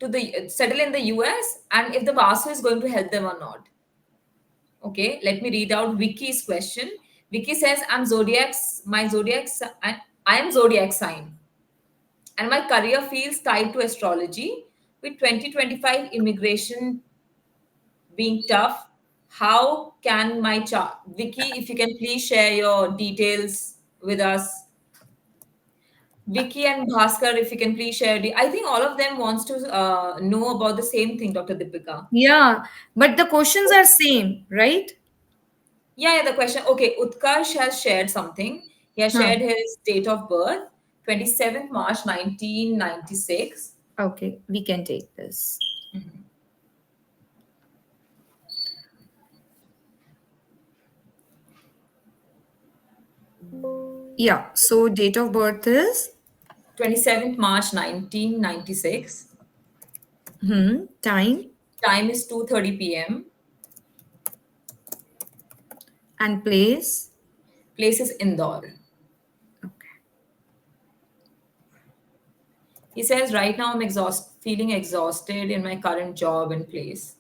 in the US and if the Vastu is going to help them or not. Okay, let me read out Vicky's question. Vicky says, my I am zodiac sign and my career feels tied to astrology. With 2025 immigration being tough, how can my chart? Vicky, if you can please share your details with us. Vicky and Bhaskar, if you can please share. I think all of them wants to know about the same thing, Dr. Deepika. Yeah, but the questions are same, right? Yeah, the question. Okay, Utkarsh has shared something. He has Huh. shared his date of birth, 27th March 1996. Okay, we can take this. Yeah, so date of birth is 27th March 1996. time Time is 2:30 p.m. and place. Place is Indore. Okay. He says, right now feeling exhausted in my current job and place.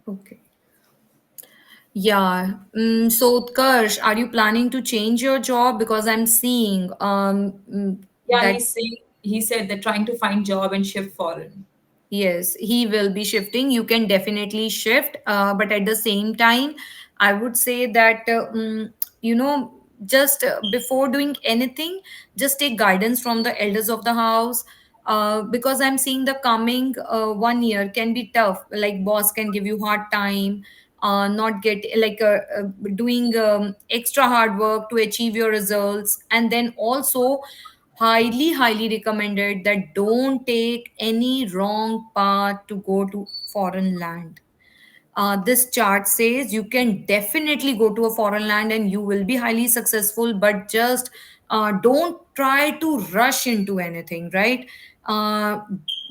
Okay. Yeah. So, Utkarsh, are you planning to change your job? Because I'm seeing Yeah, that he said they're trying to find job and shift foreign. yes, he will be shifting. You can definitely shift, but at the same time, I would say that just before doing anything, just take guidance from the elders of the house. Because I'm seeing the coming 1 year can be tough. Like boss can give you hard time, not get like doing extra hard work to achieve your results, and then also highly recommended that don't take any wrong path to go to foreign land. This chart says you can definitely go to a foreign land and you will be highly successful, but just don't try to rush into anything, right? uh,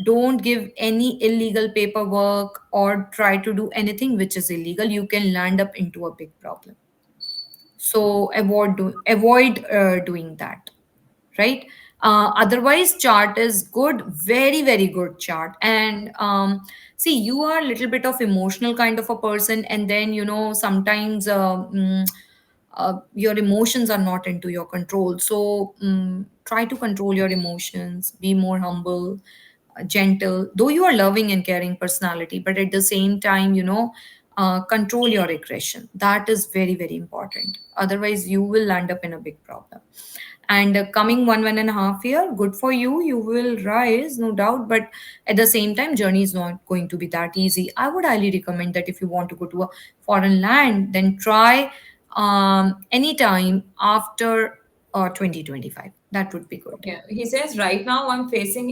don't give any illegal paperwork or try to do anything which is illegal. You can land up into a big problem. So avoid doing that, right? Otherwise chart is good, very good chart. And see, you are a little bit of emotional kind of a person, and then sometimes your emotions are not into your control. So try to control your emotions, be more humble, gentle, though you are loving and caring personality, but at the same time, control your aggression. That is very important. Otherwise, you will land up in a big problem. And coming 1.5 year, good for you. You will rise, no doubt. But at the same time, journey is not going to be that easy. I would highly recommend that if you want to go to a foreign land, then try anytime after 2025. That would be good. Okay. He says, right now I'm facing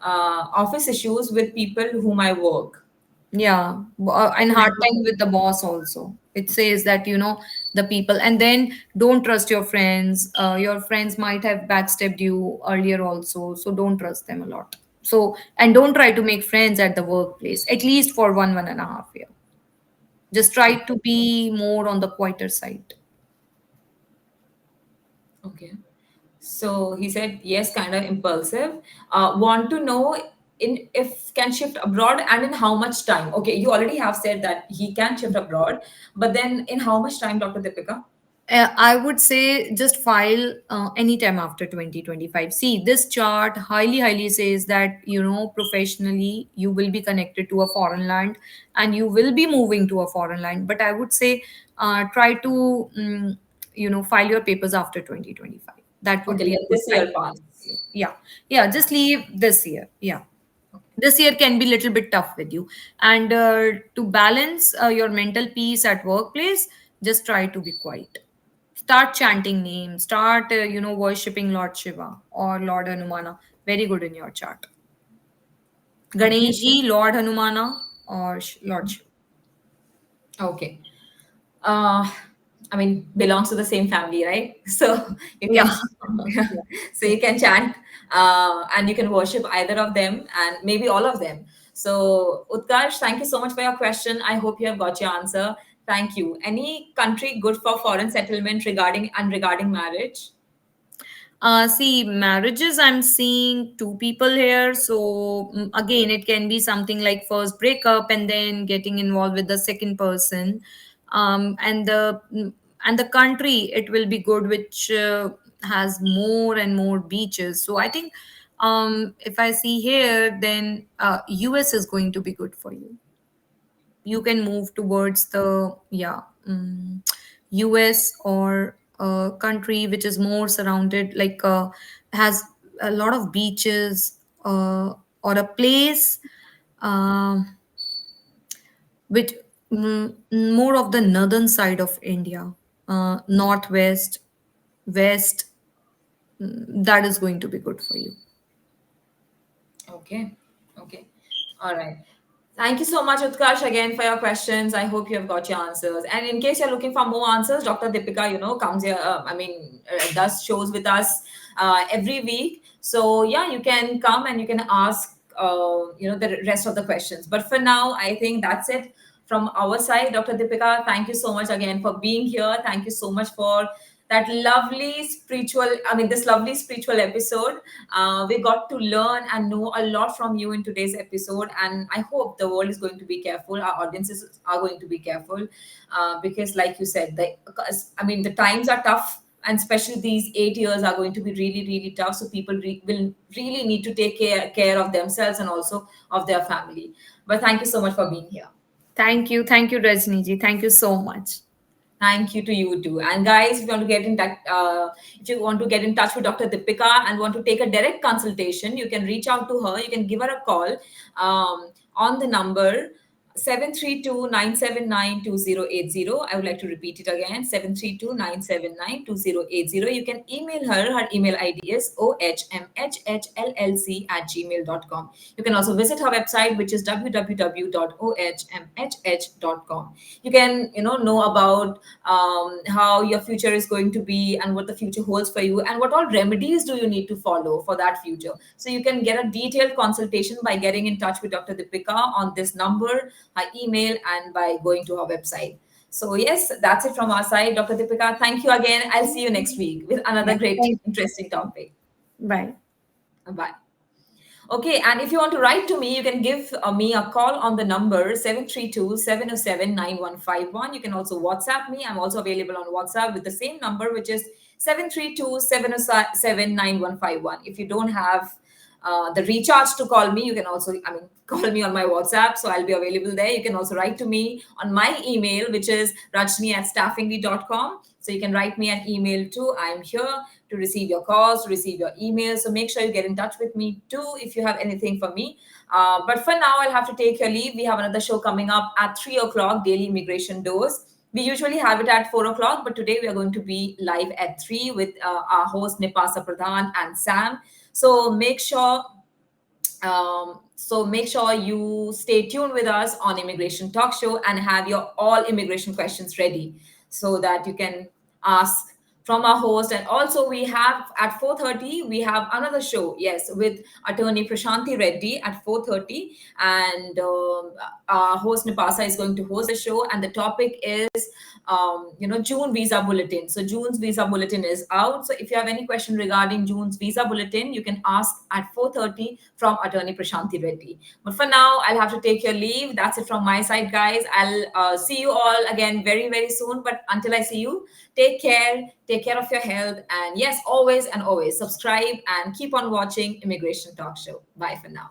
office issues with people whom I work. Yeah, and hard time with the boss also. It says that, the people, and then don't trust your friends. Your friends might have backstabbed you earlier also, so don't trust them a lot. So, and don't try to make friends at the workplace, at least for 1.5 year. Just try Okay. to be more on the quieter side. Okay. So he said yes, kind of impulsive. Want to know in if can shift abroad and in how much time. Okay, you already have said that he can shift abroad, but then in how much time, Dr. Deepika? I would say just file anytime after 2025. See, this chart highly says that, professionally, you will be connected to a foreign land and you will be moving to a foreign land. But I would say try to, file your papers after 2025. That would Okay, be let a good this year time pass. for you. Yeah. Yeah. Just leave this year. Yeah. This year can be a little bit tough with you. And to balance your mental peace at workplace, just try to be quiet. Start chanting names. Start, worshipping Lord Shiva or Lord Hanumana. Very good in your chart. Okay. Ganeshji, Lord Hanumana, or Lord Shiva. Okay. uh I mean, belongs to the same family, right? So you Yeah. can so you can chant, and you can worship either of them and maybe all of them. So Utkarsh, thank you so much for your question. I hope you have got your answer. Thank you. Any country good for foreign settlement regarding marriage? See, marriages, I'm seeing two people here. So, again, it can be something like first breakup and then getting involved with the second person. And the country, it will be good, which has more and more beaches. So, I think if I see here, then US is going to be good for you. You can move towards the, yeah, US or a country which is more surrounded, like has a lot of beaches, or a place um which, more of the northern side of India, northwest, west. That is going to be good for you. Okay. Okay. All right. Thank you so much, Utkarsh, again for your questions. I hope you have got your answers. And in case you're looking for more answers, Dr. Deepika, comes here, does shows with us every week. So, yeah, you can come and you can ask, the rest of the questions. But for now, I think that's it from our side. Dr. Deepika, thank you so much again for being here. Thank you so much for this lovely spiritual episode. We got to learn and know a lot from you in today's episode, and I hope the world is going to be careful. Our audiences are going to be careful, because, like you said, the times are tough, and especially these 8 years are going to be really, really tough. So people will really need to take care of themselves and also of their family. But thank you so much for being here. Thank you, Rajniji. Thank you so much. Thank you to you too. And guys, if you want to get in touch with Dr. Deepika and want to take a direct consultation, you can reach out to her. You can give her a call on the number 732-979-2080. I would like to repeat it again, 732-979-2080. You can email her. Her email ID is ohmhllc@gmail.com. You can also visit her website, which is www.ohmhh.com. You can know about how your future is going to be and what the future holds for you and what all remedies do you need to follow for that future. So you can get a detailed consultation by getting in touch with Dr. Deepika on this number, her email, and by going to our website. So yes, that's it from our side. Dr. Deepika, thank you again. I'll see you next week with Yeah, another great thank you. interesting topic. Bye. Bye. Okay, and if you want to write to me, you can give me a call on the number 732-707-9151. You can also WhatsApp me. I'm also available on WhatsApp with the same number, which is 732-707-9151. If you don't have the recharge to call me, you can also, call me on my WhatsApp. So I'll be available there. You can also write to me on my email, which is rajni@staffingly.com. So you can write me an email too. I'm here to receive your calls, to receive your emails. So make sure you get in touch with me too if you have anything for me. But for now, I'll have to take your leave. We have another show coming up at 3 o'clock, Daily Immigration Doors. We usually have it at 4 o'clock, but today we are going to be live at 3 with our host Nipasa Pradhan and Sam. So make sure you stay tuned with us on Immigration Talk Show and have your all immigration questions ready so that you can ask from our host. And also we have at 4:30 we have another show, yes, with attorney Prashanti Reddy at 4:30. And our host Nipasa is going to host the show, and the topic is June visa bulletin. So June's visa bulletin is out. So if you have any question regarding June's visa bulletin, you can ask at 4:30 from attorney Prashanti Reddy. But for now, I'll have to take your leave. That's it from my side, guys. I'll see you all again very, very soon. But until I see you, take care of your health, and yes, always and always subscribe and keep on watching Immigration Talk Show. Bye for now.